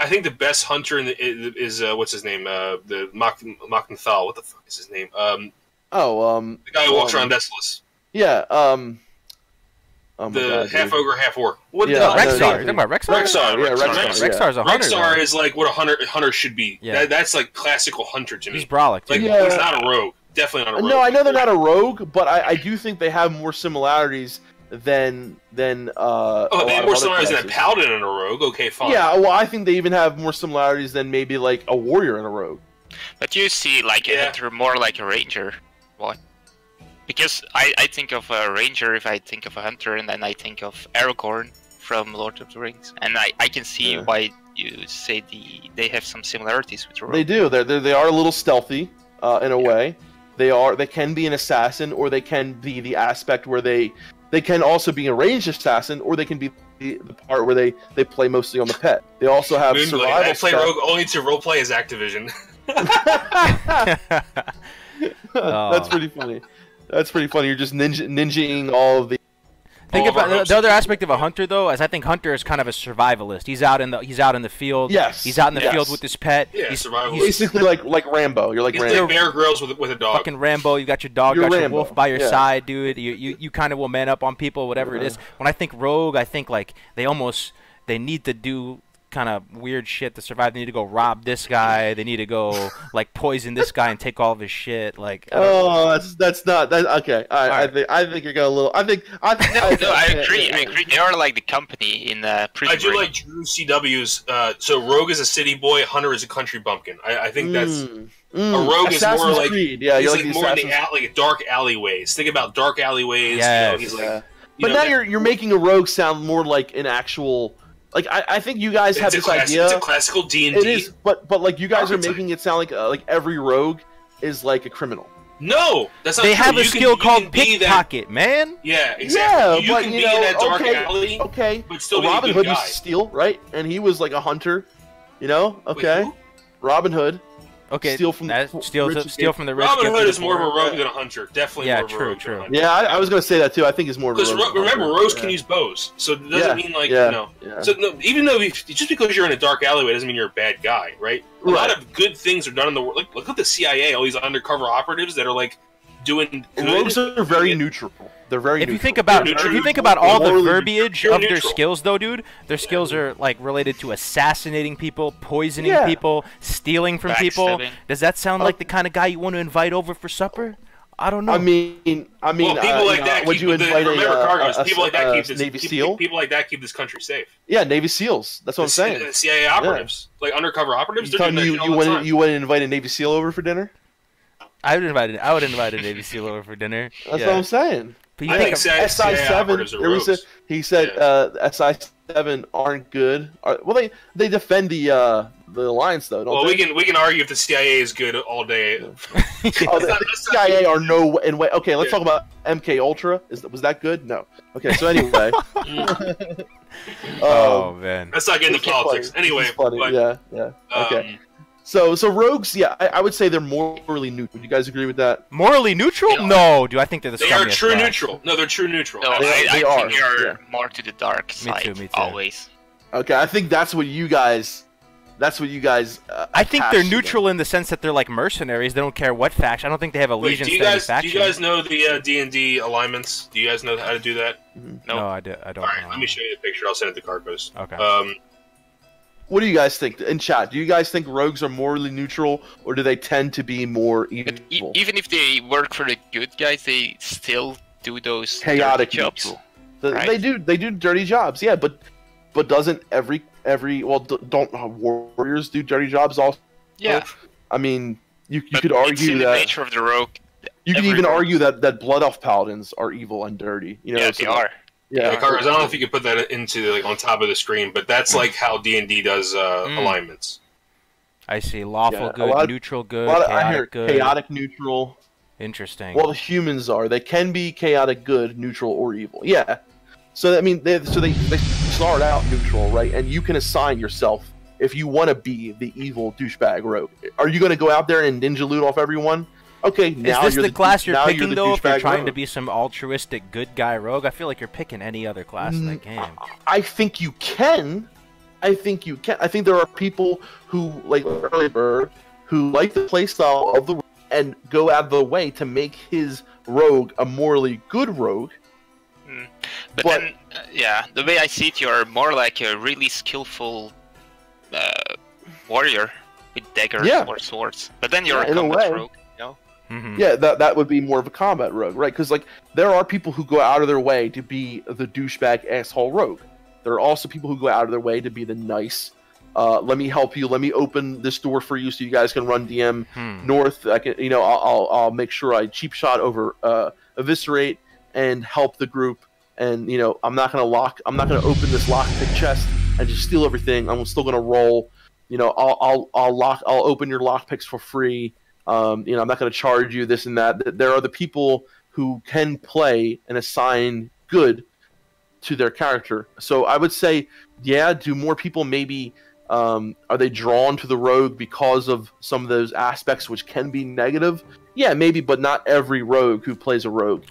think the best hunter is what's his name? The Machnathal. What the fuck is his name? The guy who walks around deathless. Yeah. The half ogre, half orc. What the hell? Rexar. You're talking about Rexar? Rexar's a hunter. Rexar is like what a hunter should be. Yeah. That's like classical hunter to me. He's brolic. Like he's not a rogue. Definitely not a rogue. No, I know they're not a rogue, but I do think they have more similarities than they have more similarities than a paladin and a rogue. Okay, fine. Yeah, well, I think they even have more similarities than maybe like a warrior and a rogue. But you see, like a hunter more like a ranger. Why? Because I think of a ranger if I think of a hunter, and then I think of Aragorn from Lord of the Rings, and I can see why you say they have some similarities with rogue. They do. They are a little stealthy in a way. They can be an assassin, or they can be the aspect where they can also be a ranged assassin, or they can be the part where they play mostly on the pet. They also have survival I play stuff. rogue only to roleplay as Activision. That's pretty funny. That's pretty funny. You're just ninjaing all of the. Think about the other aspect of a hunter, though, is I think hunter is kind of a survivalist. He's out in the field. Yes. He's out in the field with his pet. Yeah, he's survivalist. Basically like Rambo. You're like he's Rambo. like Bear Grylls with a dog. Fucking Rambo. You got your dog. You're got your Rambo. wolf by your side, dude. You kind of will man up on people, whatever it is. When I think rogue, I think like they need to do kind of weird shit to survive. They need to go rob this guy. They need to go like poison this guy and take all of his shit. Like that's not that okay. I think you're going a little. I agree. They are like the company in prison. I do like Drew CW's. So rogue is a city boy, hunter is a country bumpkin. I think that's a rogue is more like Creed. Yeah, he's like more in the like dark alleyways. Think about dark alleyways. Yes. He's like. But now you're making a rogue sound more like an actual. Like I think you guys have this idea. It's a classical D&D. It is, but like you guys are making it sound like every rogue is like a criminal. No, that's not they true. have a skill called pickpocket, man. Yeah, exactly. Yeah, you can be in that dark alley. Okay, but still Robin be a Hood good guy. was steal, right? And he was like a hunter. Okay. Wait, Robin Hood. Okay, steal from the rich. Robin Hood is more of a rogue than a hunter. Definitely more of a rogue than a hunter. Yeah, I was going to say that too. I think he's more of a rogue. Because remember, rogues can use bows, so it doesn't mean like So no, even though just because you're in a dark alleyway doesn't mean you're a bad guy, right? A lot of good things are done in the world. Like, look at the CIA, all these undercover operatives that are like doing. Rogues are very neutral. They're very. If you think about all the verbiage of their skills, though, dude, their skills are like related to assassinating people, poisoning people, stealing from people. Does that sound like the kind of guy you want to invite over for supper? I don't know. I mean, well, people like that. Would you invite Kargoz, people like that keep Navy SEAL? People like that keep this country safe. Yeah, Navy SEAls. That's what I'm saying. The CIA operatives, like undercover operatives. You went and invited a Navy SEAL over for dinner? I would invite an Navy SEAL over for dinner. That's what I'm saying. But I think SI7. He said SI7 aren't good. Well, they defend the alliance though. Don't they? we can argue if the CIA is good all day. The CIA are no way. Okay, let's talk about MK Ultra. Was that good? No. Okay, so anyway. Oh man, let's not get into politics. Anyway, yeah. Okay. So rogues, yeah, I would say they're morally neutral. Do you guys agree with that? Morally neutral? No. Do I think they're the scummiest? They are true neutral. No, they're true neutral. No, I think they are more to the dark side. Me too. Always. Okay, I think that's what you guys. I think they're neutral in the sense that they're like mercenaries. They don't care what faction. I don't think they have allegiance to any faction. Do you guys know the D&D alignments? Do you guys know how to do that? No, I don't. All right, let me show you the picture. I'll send it to Kargoz. Okay. What do you guys think in chat? Do you guys think rogues are morally neutral, or do they tend to be more evil? Even if they work for the good guys, they still do those chaotic jobs. Right? They do dirty jobs, yeah. But doesn't every don't warriors do dirty jobs also? Yeah. I mean, you could argue that the nature of the rogue. You could even argue that blood elf paladins are evil and dirty. You know, yeah, they are. Yeah, Kargoz, I don't know if you could put that into like on top of the screen, but that's like how D&D does alignments. I see lawful good, neutral good, chaotic good. Chaotic neutral. Interesting. Well, the humans are. They can be chaotic good, neutral, or evil. Yeah. So I mean, they start out neutral, right? And you can assign yourself if you want to be the evil douchebag rogue. Are you going to go out there and ninja loot off everyone? Okay, now is this the class you're picking, the though, if you're trying rogue. to be some altruistic good guy rogue? I feel like you're picking any other class in that game. I think you can. I think there are people who, like Early Bird, who like the playstyle of the rogue and go out of the way to make his rogue a morally good rogue. But then, the way I see it, you're more like a really skillful warrior with daggers or swords. But then you're a combat rogue. Yeah, that would be more of a combat rogue, right? Because like there are people who go out of their way to be the douchebag asshole rogue. There are also people who go out of their way to be the nice. Let me help you. Let me open this door for you so you guys can run DM north. I can, I'll make sure I cheap shot over eviscerate and help the group. And I'm not gonna open this lockpick chest and just steal everything. I'm still gonna roll. I'll open your lockpicks for free. I'm not going to charge you this and that. There are the people who can play and assign good to their character. So I would say, do more people maybe are they drawn to the rogue because of some of those aspects which can be negative? Yeah, maybe, but not every rogue who plays a rogue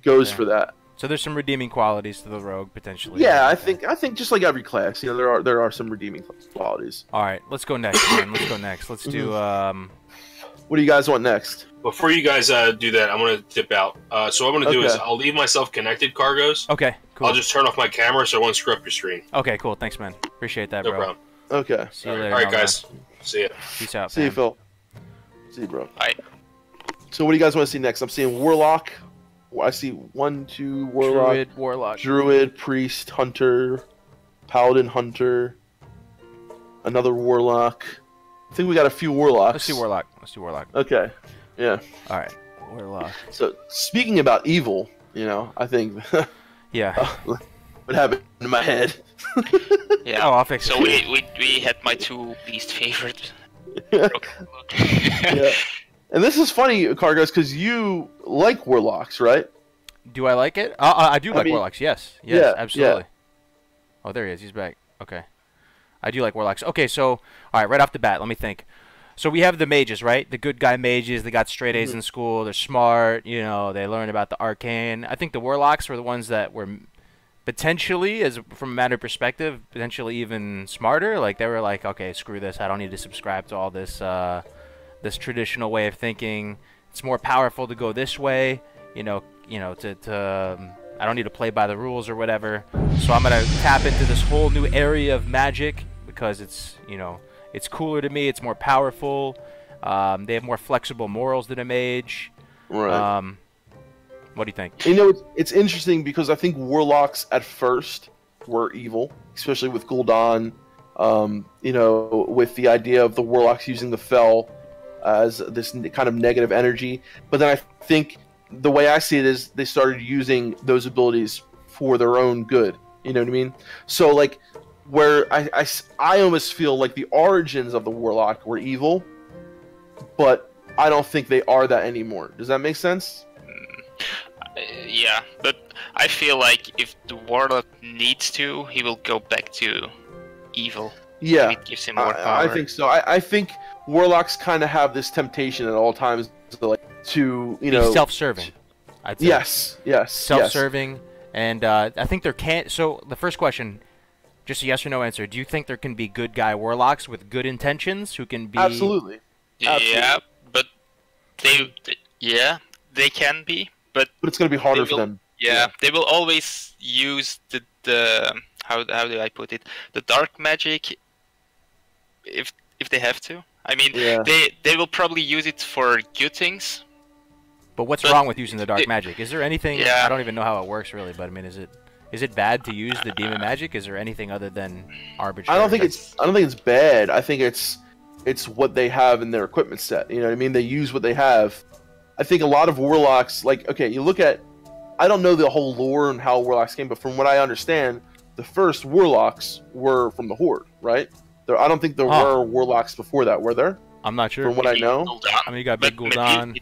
goes for that. So there's some redeeming qualities to the rogue potentially. Yeah, I think just like every class, there are some redeeming qualities. All right, let's go next, man. Let's do What do you guys want next? Before you guys do that, I'm going to dip out. So what I'm going to do is I'll leave myself connected, Kargoz. Okay, cool. I'll just turn off my camera so I won't screw up your screen. Okay, cool. Thanks, man. Appreciate that, bro. No problem. Okay. See you later. All right, guys. See ya. Peace out, See you, Phil. See you, bro. Bye. So what do you guys want to see next? I'm seeing Warlock. I see 1, 2, Warlock. Druid, Priest, Hunter, Paladin, Hunter. Another Warlock. I think we got a few Warlocks. Let's do Warlock. Okay. Yeah. All right. Warlock. So, speaking about evil, I think... yeah. What happened in my head? Yeah. Oh, I'll fix it. So we had my two least favorite. Yeah. And this is funny, Kargoz, because you like Warlocks, right? Do I like it? I do like Warlocks, yes. Yes, absolutely. Yeah. Oh, there he is. He's back. Okay. I do like Warlocks. Okay, so, all right, right off the bat, let me think. So we have the mages, right? The good guy mages. They got straight A's in school. They're smart. They learn about the arcane. I think the Warlocks were the ones that were potentially, from a matter of perspective, potentially even smarter. Like, they were like, okay, screw this. I don't need to subscribe to all this this traditional way of thinking. It's more powerful to go this way, I don't need to play by the rules or whatever. So I'm going to tap into this whole new area of magic because it's, it's cooler to me. It's more powerful. They have more flexible morals than a mage. Right. What do you think? It's interesting because I think Warlocks at first were evil, especially with Gul'dan. With the idea of the Warlocks using the Fel as this kind of negative energy. But then I think the way I see it is they started using those abilities for their own good. You know what I mean? So like, where I almost feel like the origins of the Warlock were evil, but I don't think they are that anymore. Does that make sense? Yeah, but I feel like if the Warlock needs to, he will go back to evil. Yeah, it gives him more power. I think so. I think Warlocks kind of have this temptation at all times to you know, self-serving. I'd say. Yes. Self-serving, and I think there can't. So the first question, just a yes or no answer. Do you think there can be good guy Warlocks with good intentions who can be? Absolutely. Yeah, but they can be, but it's going to be harder for them. Yeah, they will always use the how do I put it? The dark magic, if they have to. I mean, they will probably use it for good things. But what's wrong with using the dark magic? Is there anything? Yeah. I don't even know how it works really, but I mean, is it bad to use the demon magic? Is there anything other than arbitrary? I don't think it's bad. I think it's what they have in their equipment set. You know what I mean? They use what they have. I think a lot of Warlocks, like, okay, you look at, I don't know the whole lore and how Warlocks came, but from what I understand, the first Warlocks were from the Horde, right? I don't think there were Warlocks before that, were there? I'm not sure. From what I know. I mean, you got Big Gul'dan.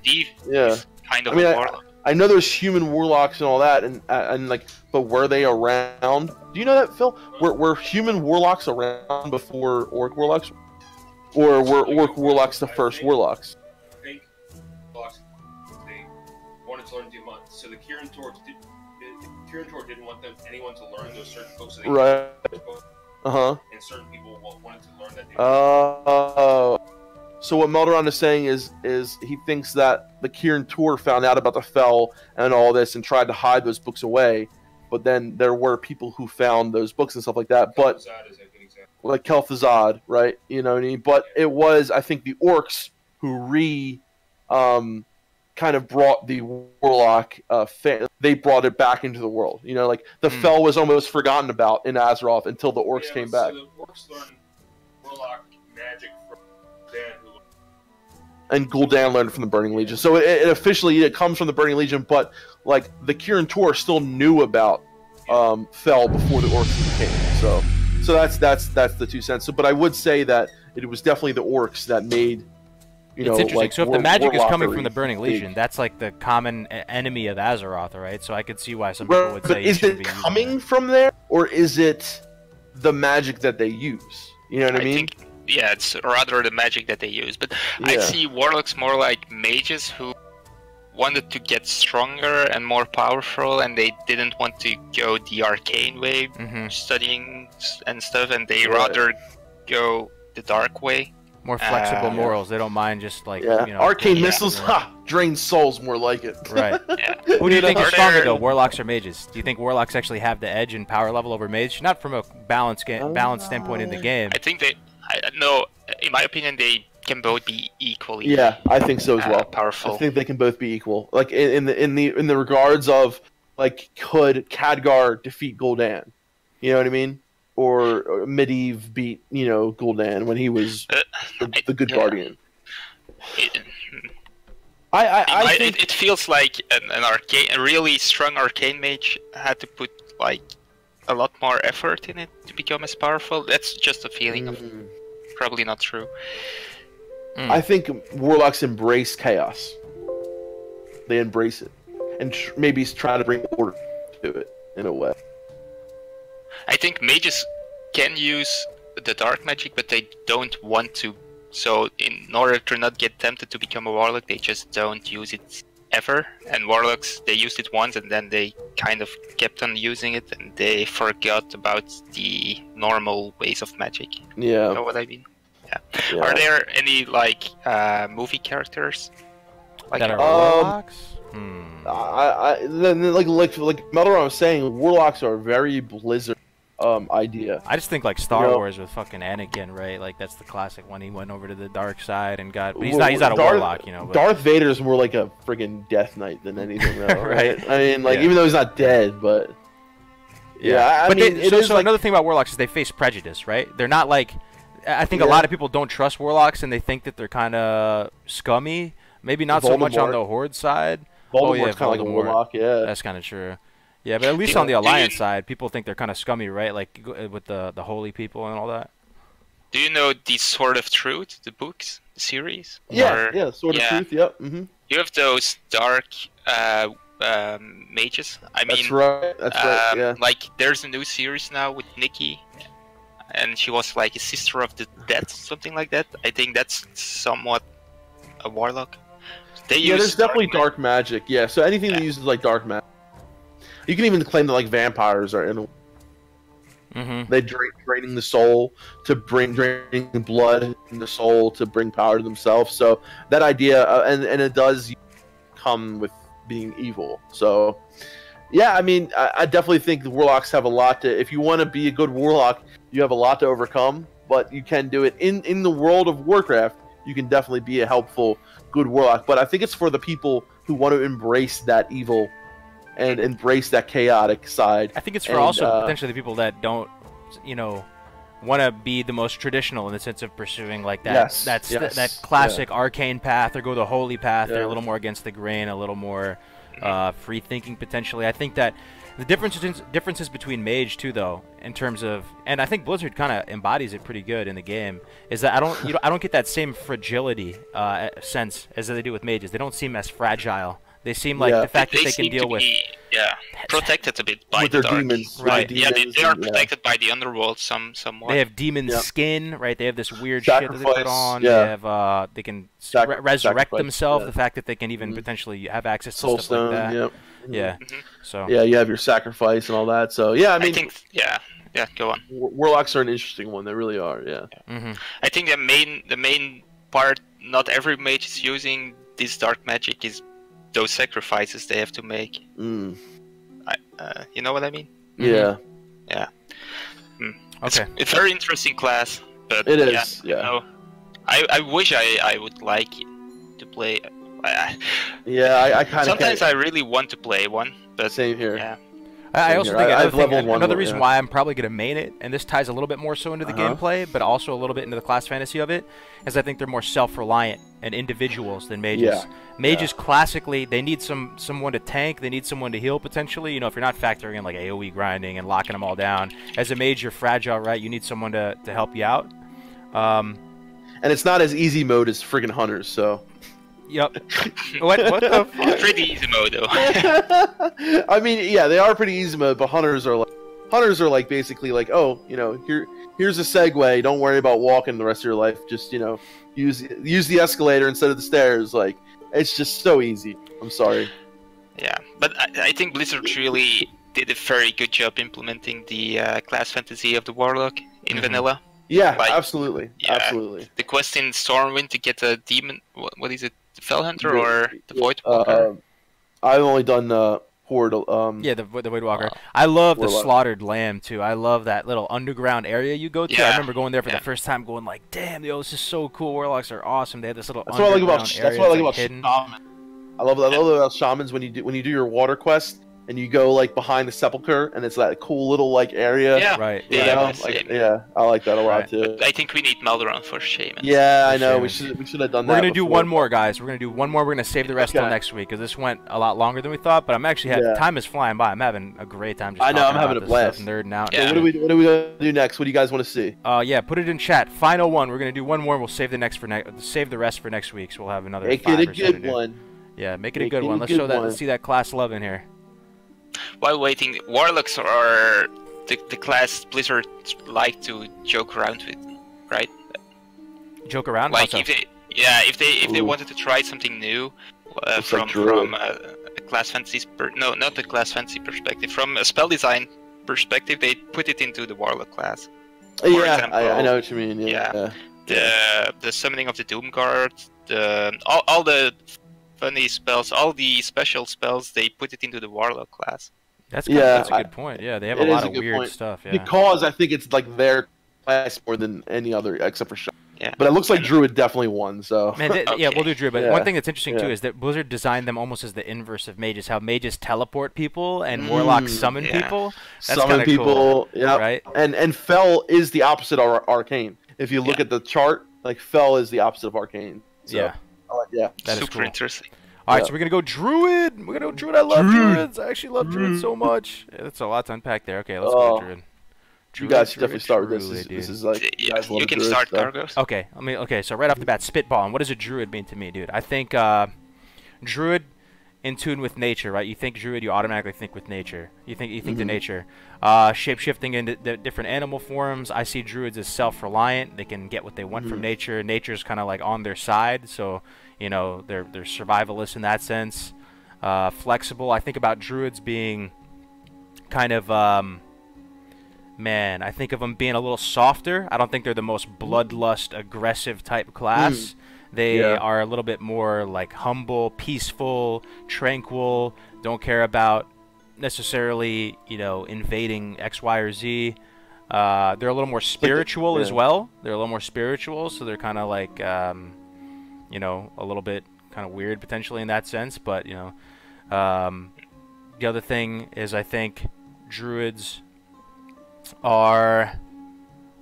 Yeah. Kind of Warlock. I know there's human Warlocks and all that, and like, but were they around? Do you know that, Phil? Were human Warlocks around before Orc Warlocks? Or were Orc Warlocks the first Warlocks? I think they wanted to learn demon, so the Kirin Tor didn't want anyone to learn those certain books. So they and certain people wanted to learn that. So what Melderon is saying is he thinks that the Kirin Tor found out about the Fel and all this and tried to hide those books away, but then there were people who found those books and stuff like that. But like Kel'Thuzad, right? You know what I mean? But it was, I think, the Orcs who kind of brought the Warlock, they brought it back into the world. You know, like the Fel was almost forgotten about in Azeroth until the Orcs came back. So the Orcs learned Warlock magic from Gul'dan, and Gul'dan learned from the Burning Legion. So it officially comes from the Burning Legion, but like the Kirin Tor still knew about Fel before the Orcs came. So that's the 2 cents. So, but I would say that it was definitely the Orcs that made. It's interesting. Like, so if the magic is coming from the Burning Legion, that's like the common enemy of Azeroth, right? So I could see why some people would say. But is it coming from there, or is it the magic that they use? You know what I mean? Think, yeah, it's rather the magic that they use. But I see Warlocks more like mages who wanted to get stronger and more powerful, and they didn't want to go the arcane way, studying and stuff, and they rather go the dark way. More flexible morals. They don't mind just like arcane missiles. Drain souls, more like it. Right. Who do you think is stronger though, Warlocks or Mages? Do you think Warlocks actually have the edge in power level over Mage? Not from a balance standpoint in the game. I think no. In my opinion, they can both be equally. Yeah, I think so as well. Powerful. I think they can both be equal. Like in the regards of like, could Khadgar defeat Gul'dan? You know what I mean? Or Medivh beat, Gul'dan when he was the good guardian. I think it feels like a really strong arcane mage had to put like a lot more effort in it to become as powerful. That's just a feeling of probably not true. I think Warlocks embrace chaos. They embrace it, and maybe try to bring order to it in a way. I think mages can use the dark magic, but they don't want to. So in order to not get tempted to become a warlock, they just don't use it ever. And warlocks, they used it once and then they kind of kept on using it and they forgot about the normal ways of magic. Yeah. You know what I mean? Yeah. Are there any movie characters that are warlocks? Like Melderon was saying, warlocks are very Blizzard idea. I just think like Star Wars with fucking Anakin, right? Like that's the classic one. He went over to the dark side and got. But he's not a warlock, But Darth Vader's more like a friggin' Death Knight than anything, though, right? I mean, like even though he's not dead, but I mean, another thing about warlocks is they face prejudice, right? They're not like I think a lot of people don't trust warlocks, and they think that they're kind of scummy. Maybe not so much on the horde side. Voldemort's kind of like a warlock, yeah. That's kind of true. Yeah, but at least on the alliance side, people think they're kind of scummy, right? Like with the holy people and all that. Do you know the Sword of Truth, the books, the series? Yeah, Sword of Truth. Yep. Mm-hmm. You have those dark mages. I mean, that's right. Yeah. Like, there's a new series now with Nikki, and she was like a sister of the dead, something like that. I think that's somewhat a warlock. There's definitely dark magic. Yeah, so anything that uses like dark magic. You can even claim that like vampires are in. They draining the soul to draining the blood in the soul to bring power to themselves. So that idea, and it does come with being evil. So yeah, I mean, I definitely think the warlocks have a lot to. If you want to be a good warlock, you have a lot to overcome, but you can do it in the world of Warcraft. You can definitely be a helpful, good warlock. But I think it's for the people who want to embrace that evil and embrace that chaotic side. I think it's for also potentially the people that don't, want to be the most traditional in the sense of pursuing like that that classic arcane path or go the holy path. They're a little more against the grain, a little more free thinking potentially. I think that the differences between Mage too, though, in terms of, and I think Blizzard kind of embodies it pretty good in the game, is that I don't get that same fragility sense as they do with mages. They don't seem as fragile. They seem like the fact that they can deal with protected a bit by with the their dark. demons, right? Demons, they are protected by the underworld somewhat. They have demon skin, right? They have this weird shit that they put on. They have they can resurrect themselves. The fact that they can even potentially have access to stuff like that. Yep. Yeah. So you have your sacrifice and all that. So yeah, I mean, think go on. Warlocks are an interesting one. They really are. Yeah. I think the main part, not every mage is using this dark magic, is those sacrifices they have to make. You know what I mean? Yeah. Yeah. Okay. It's a very interesting class, but it is. Yeah. I wish I would like to play. I kind of. Sometimes I really want to play one, but same here. Yeah. I also think another reason why I'm probably going to main it, and this ties a little bit more so into the gameplay, but also a little bit into the class fantasy of it, is I think they're more self-reliant and individuals than mages. Mages classically, they need someone to tank, they need someone to heal potentially. If you're not factoring in like AoE grinding and locking them all down, as a mage you're fragile, right? You need someone to help you out. And it's not as easy mode as friggin' hunters, so. Yep. What the fuck? Pretty easy mode though. I mean, they are pretty easy mode, but hunters are like basically like, oh, here's a segue. Don't worry about walking the rest of your life. Just use the escalator instead of the stairs. Like, it's just so easy. I'm sorry. Yeah, but I think Blizzard really did a very good job implementing the class fantasy of the Warlock in vanilla. Yeah, absolutely. Absolutely. The quest in Stormwind to get a demon. What is it? The Fellhunter or the Voidwalker? I've only done Horde. The Voidwalker. I love the Slaughtered Lamb too. I love that little underground area you go to. I remember going there for the first time, going like, "Damn, this is so cool. Warlocks are awesome. They have this little underground area. That's what I like about Shaman. I love about Shamans when you do your water quest. And you go like behind the sepulcher, and it's that cool little like area. Yeah, right. I like that a lot too. But I think we need Melderon for Shaman. Yeah, I know. We should have done that. We're gonna do one more, guys. We're gonna do one more. We're gonna save the rest till next week because this went a lot longer than we thought. But I'm actually time is flying by. I'm having a great time. I'm having a blast. Nerding out. Yeah. So what are we gonna do next? What do you guys want to see? Put it in chat. Final one. We're gonna do one more. We'll save the rest for next week. So we'll have another. Make it a good one. Yeah, make it a good one. Let's see that class love in here. While waiting, Warlocks are the class Blizzard like to joke around with, right? Joke around? Like if they wanted to try something new from a class fantasy not the class fantasy perspective, from a spell design perspective, they put it into the Warlock class. For example, I know what you mean. The summoning of the Doomguard, all the funny spells, all the special spells, they put it into the Warlock class. That's a good point. Yeah, they have a lot of weird stuff. Yeah. Because I think it's like their class more than any other, except for Shaman. Yeah. But it looks like Druid definitely won. So. Yeah, we'll do Druid. But one thing that's interesting too is that Blizzard designed them almost as the inverse of mages. How mages teleport people and warlocks summon people. That's summon people. Cool, right? And Fel is the opposite of arcane. if you look at the chart, like Fel is the opposite of Arcane. So, yeah. Yeah. That is Super cool. interesting. All right, so we're gonna go Druid. We're gonna go Druid. I love Druids. I actually love Druids so much. Yeah, that's a lot to unpack there. Okay, let's go Druid. You guys should definitely start with this. This is like you can start Kargoz. Okay, okay. So right off the bat, spitballing. What does a Druid mean to me, dude? I think Druid in tune with nature, right? You think Druid, you automatically think with nature. You think to nature. Shape-shifting into the different animal forms. I see Druids as self-reliant. They can get what they want from nature. Nature's kind of like on their side, so you know they're survivalists in that sense. Flexible. I think about Druids being kind of man, I think of them being a little softer. I don't think they're the most bloodlust, aggressive type class. They are a little bit more like humble, peaceful, tranquil, don't care about necessarily, you know, invading X, Y, or Z. They're a little more spiritual as well. They're a little more spiritual, so they're kind of like, you know, a little bit kind of weird potentially in that sense. But, you know, the other thing is I think Druids are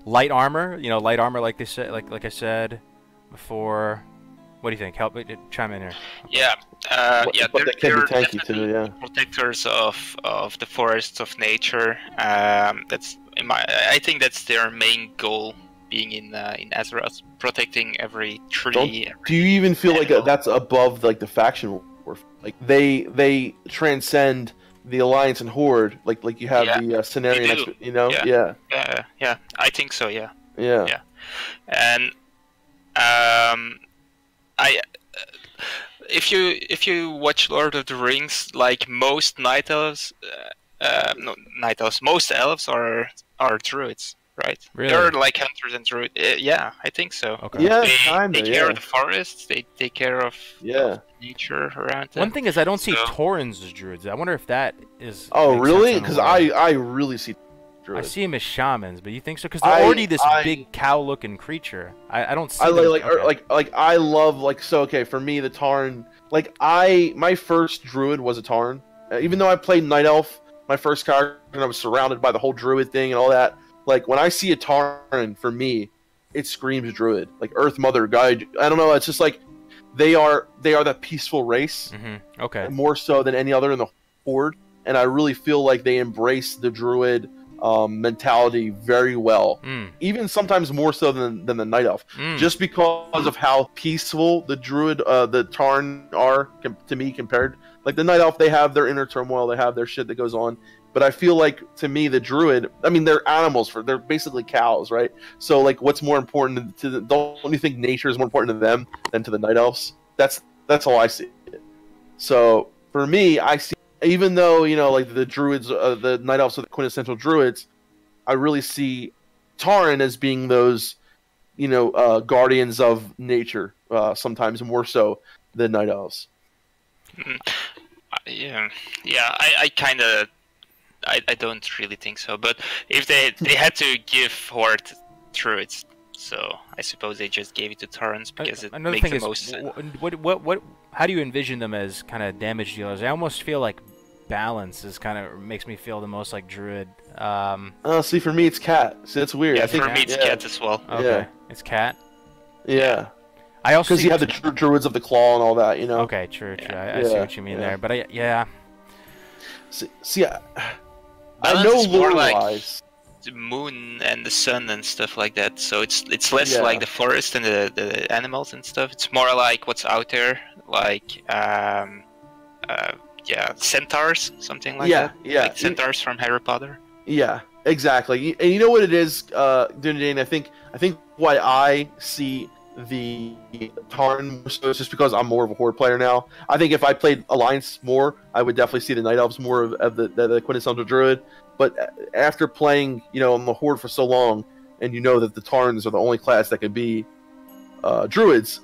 light armor, you know, light armor like they said, like I said before. What do you think? Help me, chime in here. Yeah, but they're tanky too, yeah. Protectors of the forests of nature. That's I think that's their main goal, being in Azeroth, protecting every tree. Do you even feel like that's above like the faction war? Like they transcend the Alliance and Horde, like you have the Cenarian, you know? Yeah, I think so. Yeah. And if you watch Lord of the Rings, like most night elves, most elves are druids, right? Really? They're like hunters and druids. Yeah, I think so. Okay. Yeah, they take care of the forests. They take care of nature around them. One thing is I don't see Taurens as druids. I wonder if that is. Oh, really? Because I really see druids. I see them as shamans, but you think so? Because they're already this big cow-looking creature. I don't see. I love okay, for me the Tauren, my first druid was a Tauren. Even though I played Night Elf, my first character, and I was surrounded by the whole druid thing and all that. Like when I see a Tauren, for me, it screams druid. Like Earth Mother, Guide. I don't know. It's just like they are that peaceful race. Okay. More so than any other in the Horde, and I really feel like they embrace the druid mentality very well. Even sometimes more so than the Night Elf, just because of how peaceful the druid, the Tauren are to me compared. Like the Night Elf, they have their inner turmoil, they have their shit that goes on. But I feel like, to me, the druid, I mean, they're animals, they're basically cows, right? So, like, what's more important to them? Don't you think nature is more important to them than to the Night Elves? That's how I see it. So, for me, I see, even though, you know, like, the druids, the Night Elves are the quintessential druids, I really see Tauren as being those, you know, guardians of nature, sometimes more so than Night Elves. I kind of... I don't really think so, but if they had to give Horde druids, so I suppose they just gave it to Taurens because it makes the most sense. What how do you envision them as kind of damage dealers? I almost feel like balance is kind of makes me feel the most like druid. See, for me it's cat. See, that's weird. Yeah, for me it's cat as well. Okay. Yeah, it's cat. Yeah. I also because you have the druids of the claw and all that, you know. Okay, true. I see what you mean there, but I know more lore-wise. Like the moon and the sun and stuff like that, so it's less like the forest and the animals and stuff. It's more like what's out there, like centaurs, something like that. Like centaurs from Harry Potter. Yeah, exactly. And you know what it is, Dunedain? I think why I see the Tauren more so is just because I'm more of a Horde player now. I think if I played Alliance more, I would definitely see the Night Elves more of the quintessential druid. But after playing, you know, on the Horde for so long, and you know that the Taurens are the only class that could be druids,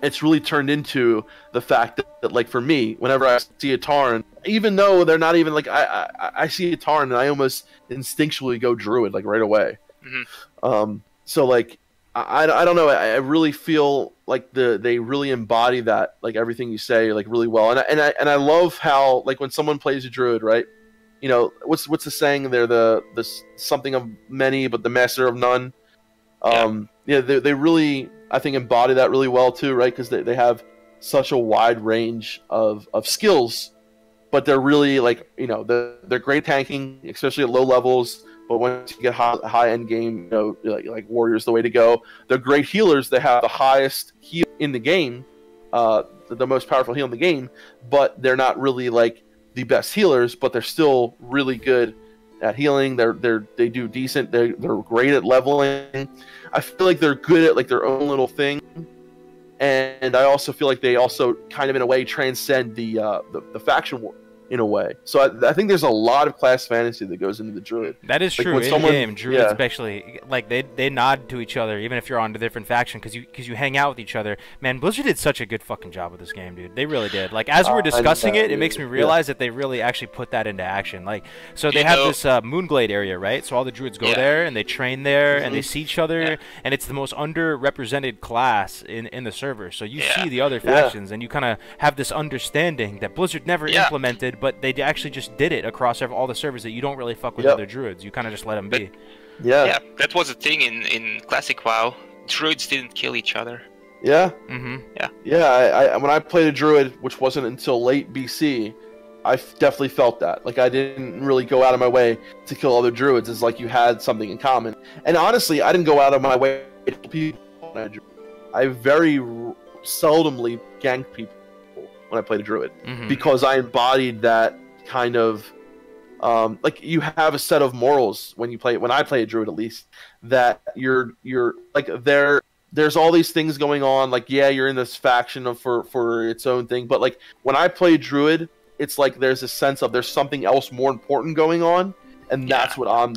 it's really turned into the fact that like for me, whenever I see a Tauren, even though they're not even like I see a Tauren and I almost instinctually go druid like right away. So like. I don't know. I really feel like they really embody that, like everything you say, like really well. And I love how, like, when someone plays a druid, right? You know, what's the saying there? The something of many, but the master of none. Yeah, they really, I think, embody that really well too, right? Because they have such a wide range of skills, but they're really like, you know, they're great tanking, especially at low levels. But once you get high end game, you know, like warriors, the way to go. They're great healers. They have the highest heal in the game, the most powerful heal in the game. But they're not really like the best healers, but they're still really good at healing. They do decent. They're great at leveling. I feel like they're good at like their own little thing, and I also feel like they also kind of in a way transcend the faction war in a way. So I think there's a lot of class fantasy that goes into the druid. That is like true. In game, druids especially, like they nod to each other, even if you're on a different faction, because you hang out with each other. Man, Blizzard did such a good fucking job with this game, dude. They really did. Like as we're discussing it makes me realize that they really actually put that into action. Like so they have this Moonglade area, right? So all the druids go there and they train there and they see each other, and it's the most underrepresented class in the server. So you see the other factions, and you kind of have this understanding that Blizzard never implemented. But they actually just did it across all the servers that you don't really fuck with other druids. You kind of just let them be. Yeah, that was a thing in Classic WoW. Druids didn't kill each other. Yeah. Yeah. I when I played a druid, which wasn't until late BC, I definitely felt that. Like I didn't really go out of my way to kill other druids. It's like you had something in common. And honestly, I didn't go out of my way to kill people. I very seldomly ganked people when I played a druid because I embodied that kind of like you have a set of morals when I play a druid, at least, that you're like there's all these things going on, like you're in this faction for its own thing, but like when I play druid, it's like there's a sense of there's something else more important going on, and that's what I'm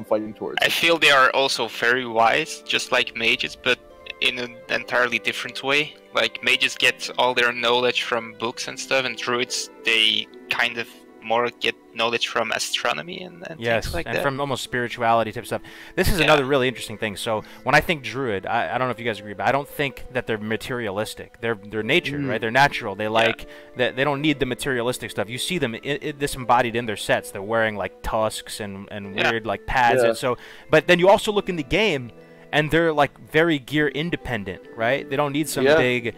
fighting towards. I feel they are also very wise, just like mages, but in an entirely different way. Like mages get all their knowledge from books and stuff, and druids, they kind of more get knowledge from astronomy and things like that. And from almost spirituality type stuff. This is another really interesting thing. So when I think druid, I don't know if you guys agree, but I don't think that they're materialistic. They're nature, right? They're natural. They like that. They don't need the materialistic stuff. You see them this embodied in their sets. They're wearing like tusks and weird like pads. And so, but then you also look in the game, and they're like very gear independent, right? They don't need some big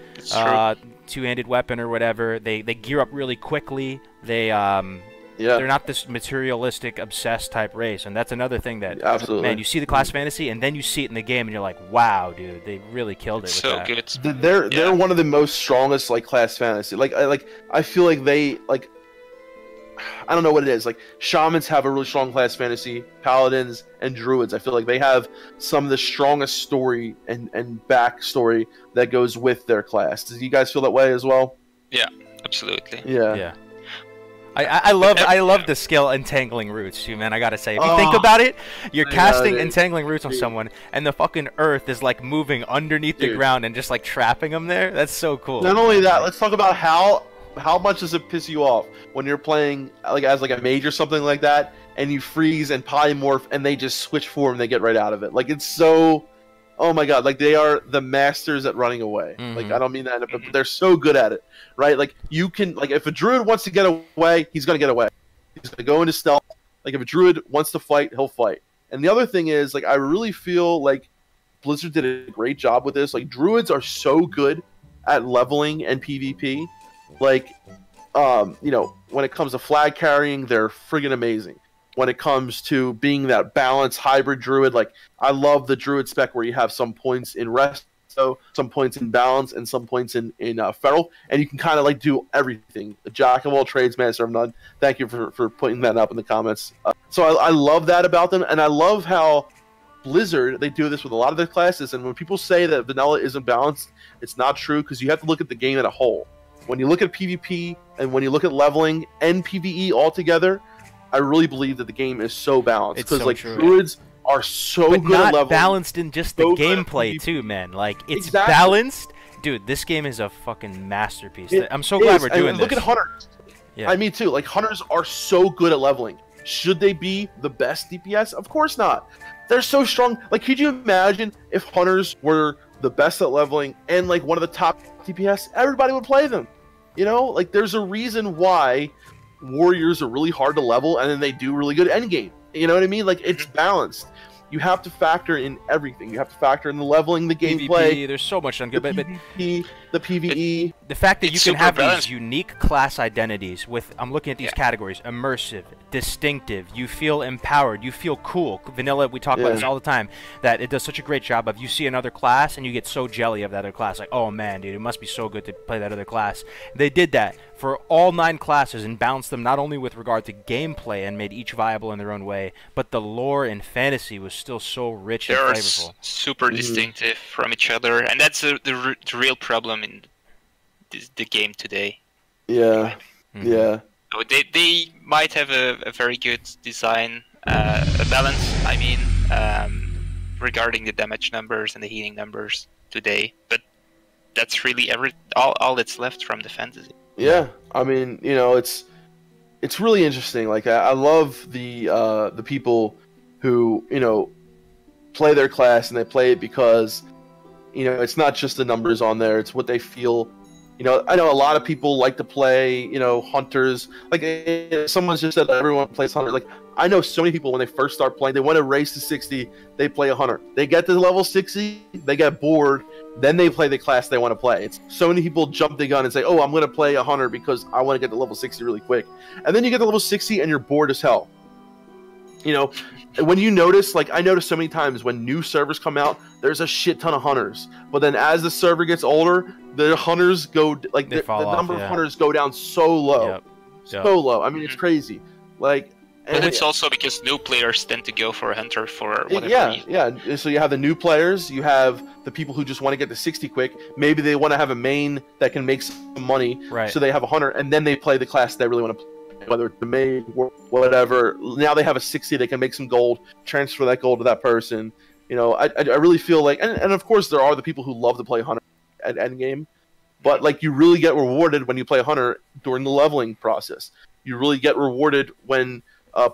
two-handed weapon or whatever. They gear up really quickly. They're not this materialistic, obsessed type race, and that's another thing that man, you see the class fantasy, and then you see it in the game, and you're like, wow, dude, they really killed it. So with that. good. They're one of the most strongest like class fantasy. I feel like they like. I don't know what it is. Like shamans have a really strong class fantasy, paladins and druids. I feel like they have some of the strongest story and backstory that goes with their class. Do you guys feel that way as well? Yeah, absolutely. Yeah. I love the skill entangling roots too, man. I gotta say, if you think about it, you're casting entangling roots on someone, and the fucking earth is like moving underneath the ground and just like trapping them there. That's so cool. Not only that, let's talk about how much does it piss you off when you're playing like as like a mage or something like that, and you freeze and polymorph, and they just switch form and they get right out of it. Like it's so, oh my god, like they are the masters at running away. Like I don't mean that, but they're so good at it, right? Like you can, like if a druid wants to get away, he's gonna get away. He's gonna go into stealth. Like if a druid wants to fight, he'll fight. And the other thing is, like I really feel like Blizzard did a great job with this. Like druids are so good at leveling and PvP. Like, you know, when it comes to flag carrying, they're friggin' amazing. When it comes to being that balanced hybrid druid, like, I love the druid spec where you have some points in resto, some points in balance, and some points in feral, and you can kind of, like, do everything. The jack of all trades, master of none. Thank you for putting that up in the comments. So I love that about them, and I love how Blizzard, they do this with a lot of their classes, and when people say that vanilla isn't balanced, it's not true, because you have to look at the game as a whole. When you look at PvP and when you look at leveling and PvE all together, I really believe that the game is so balanced. Because like druids are so good at leveling. Balanced in just the gameplay too, man. Like it's balanced. Dude, this game is a fucking masterpiece. I'm so glad we're doing this. Look at hunters. Yeah. Me too. Like hunters are so good at leveling. Should they be the best DPS? Of course not. They're so strong. Like, could you imagine if hunters were the best at leveling and like one of the top DPS? Everybody would play them. You know, like there's a reason why warriors are really hard to level, and then they do really good endgame. You know what I mean? Like it's balanced. you have to factor in everything. You have to factor in the leveling, the gameplay. PvP, there's so much on good, but PvP, the PvE. The fact that you can have balanced. these unique class identities with, I'm looking at these categories, immersive, distinctive, you feel empowered, you feel cool. Vanilla, we talk about this all the time, that it does such a great job of, you see another class and you get so jelly of that other class, like, oh man, dude, it must be so good to play that other class. They did that for all 9 classes and balanced them not only with regard to gameplay and made each viable in their own way, but the lore and fantasy was still so rich and flavorful. They're super distinctive from each other, and that's the real problem in the game today. Yeah, yeah. So they might have a very good design, a balance, I mean, regarding the damage numbers and the healing numbers today, but that's really all that's left from the fantasy. Yeah, I mean, you know, it's really interesting. Like, I love the people who, you know, play their class and they play it because, you know, it's not just the numbers on there, it's what they feel. You know, I know a lot of people like to play, you know, hunters. Like, someone's just said everyone plays hunter. Like, I know so many people when they first start playing, they want to race to 60, they play a hunter. They get to level 60, they get bored, then they play the class they want to play. It's so many people jump the gun and say, oh, I'm going to play a hunter because I want to get to level 60 really quick. And then you get to level 60 and you're bored as hell. You know, when you notice, like, I notice so many times when new servers come out, there's a shit ton of hunters. But then as the server gets older, the hunters go, like, the number of hunters go down so low. So low. I mean, it's crazy. Like, but it's also because new players tend to go for a hunter for whatever reason. Yeah. So you have the new players, you have the people who just want to get to 60 quick. Maybe they want to have a main that can make some money, so they have a hunter, and then they play the class they really want to play. Whether it's the Mage or whatever, now they have a 60, they can make some gold, transfer that gold to that person. You know, I really feel like, and of course there are the people who love to play hunter at endgame, but like, you really get rewarded when you play a hunter during the leveling process. You really get rewarded when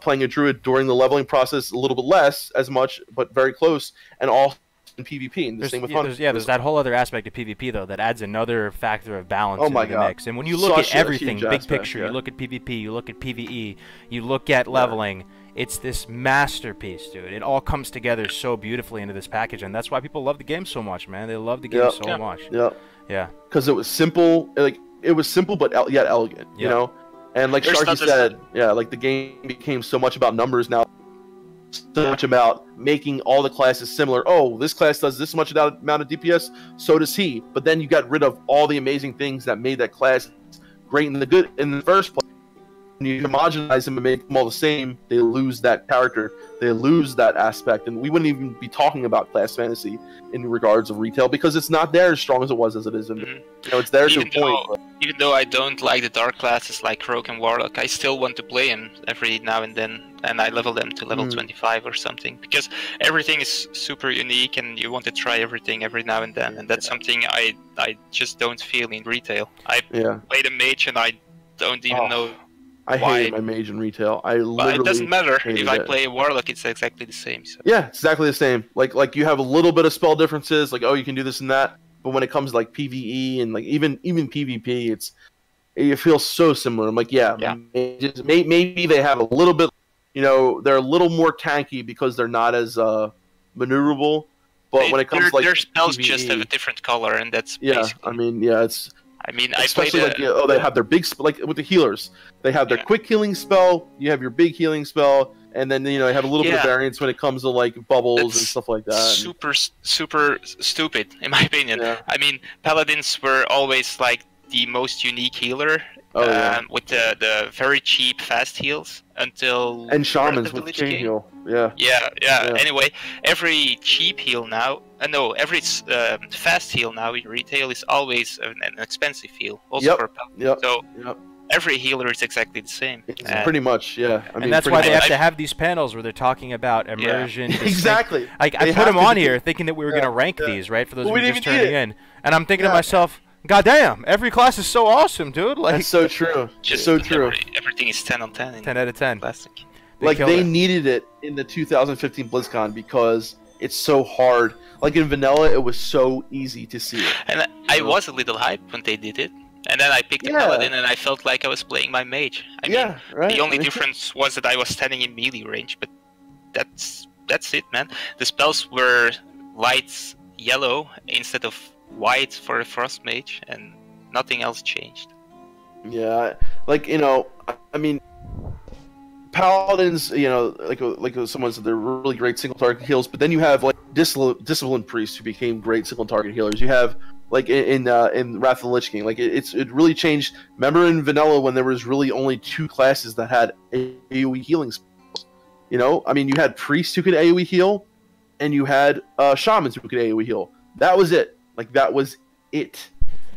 playing a druid during the leveling process, a little bit less, as much, but very close, and all in PvP. And the same with hunters. There's that whole other aspect of PvP though that adds another factor of balance into the mix. And when you look at everything, big picture, you look at PvP, you look at PvE, you look at leveling, it's this masterpiece, dude. It all comes together so beautifully into this package, and that's why people love the game so much, man. They love the game so much. Yeah. Because it was simple, like, it was simple but yet elegant, you know? And like Sharky said, like, the game became so much about numbers now. So much about making all the classes similar. Oh, this class does this much amount of DPS, so does he. But then you got rid of all the amazing things that made that class great in the first place. When you homogenize them and make them all the same, they lose that character. They lose that aspect, and we wouldn't even be talking about class fantasy in regards of retail because it's not there as strong as it was as it is. You know, it's there to a point. Even though I don't like the dark classes like Rogue and Warlock, I still want to play them every now and then, and I level them to level 25 or something because everything is super unique, and you want to try everything every now and then, and that's something I just don't feel in retail. I played a mage and I don't even know. I hated my mage in retail. But it doesn't matter. If I play a Warlock, it's exactly the same. So. Yeah, it's exactly the same. Like you have a little bit of spell differences, like, oh, you can do this and that. But when it comes to like PvE and like even PvP, it feels so similar. I'm like, maybe they have a little bit, you know, they're a little more tanky because they're not as maneuverable. But when it comes to like their spells PvE, just have a different color, and that's I mean, especially like they have their big like with the healers, they have their quick healing spell. You have your big healing spell, and then you know they have a little bit of variance when it comes to like bubbles and stuff like that. Super stupid in my opinion. I mean, paladins were always like the most unique healer with the very cheap fast heals until and shamans with chain heal. Anyway, every cheap heal now, every fast heal now in retail is always an expensive heal. Also for paladins. So every healer is exactly the same. Pretty much, I mean, and that's why they have to have these panels where they're talking about immersion. Exactly. I put them on here thinking that we were going to rank these, right, for those who are just turning in. And I'm thinking to myself, God damn, every class is so awesome, dude. Like, that's so true. Just so true. Everything is 10 on 10. 10 out of 10. Classic. Like, they needed it in the 2015 BlizzCon because it's so hard. Like, in vanilla, it was so easy to see it. And I was a little hyped when they did it. And then I picked a paladin, and I felt like I was playing my mage. I mean, the only difference was that I was standing in melee range, but that's that's it, man. The spells were light yellow instead of white for a Frost Mage, and nothing else changed. Yeah, like, you know, I mean, Paladins, you know, like someone said, they're really great single target heals, but then you have like disciplined priests who became great single target healers. You have like in Wrath of the Lich King, like it really changed. Remember in Vanilla when there was really only 2 classes that had AoE healing spells? You know, I mean, you had priests who could AoE heal, and you had shamans who could AoE heal. That was it. Like, that was it.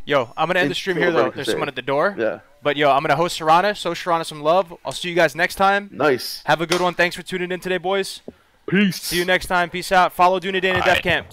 Yo, I'm gonna end the stream here though. There's someone at the door. Yeah. But yo, I'm gonna host Sharana, show Sharana some love. I'll see you guys next time. Nice. Have a good one. Thanks for tuning in today, boys. Peace. See you next time. Peace out. Follow Dunedain and Defcamp.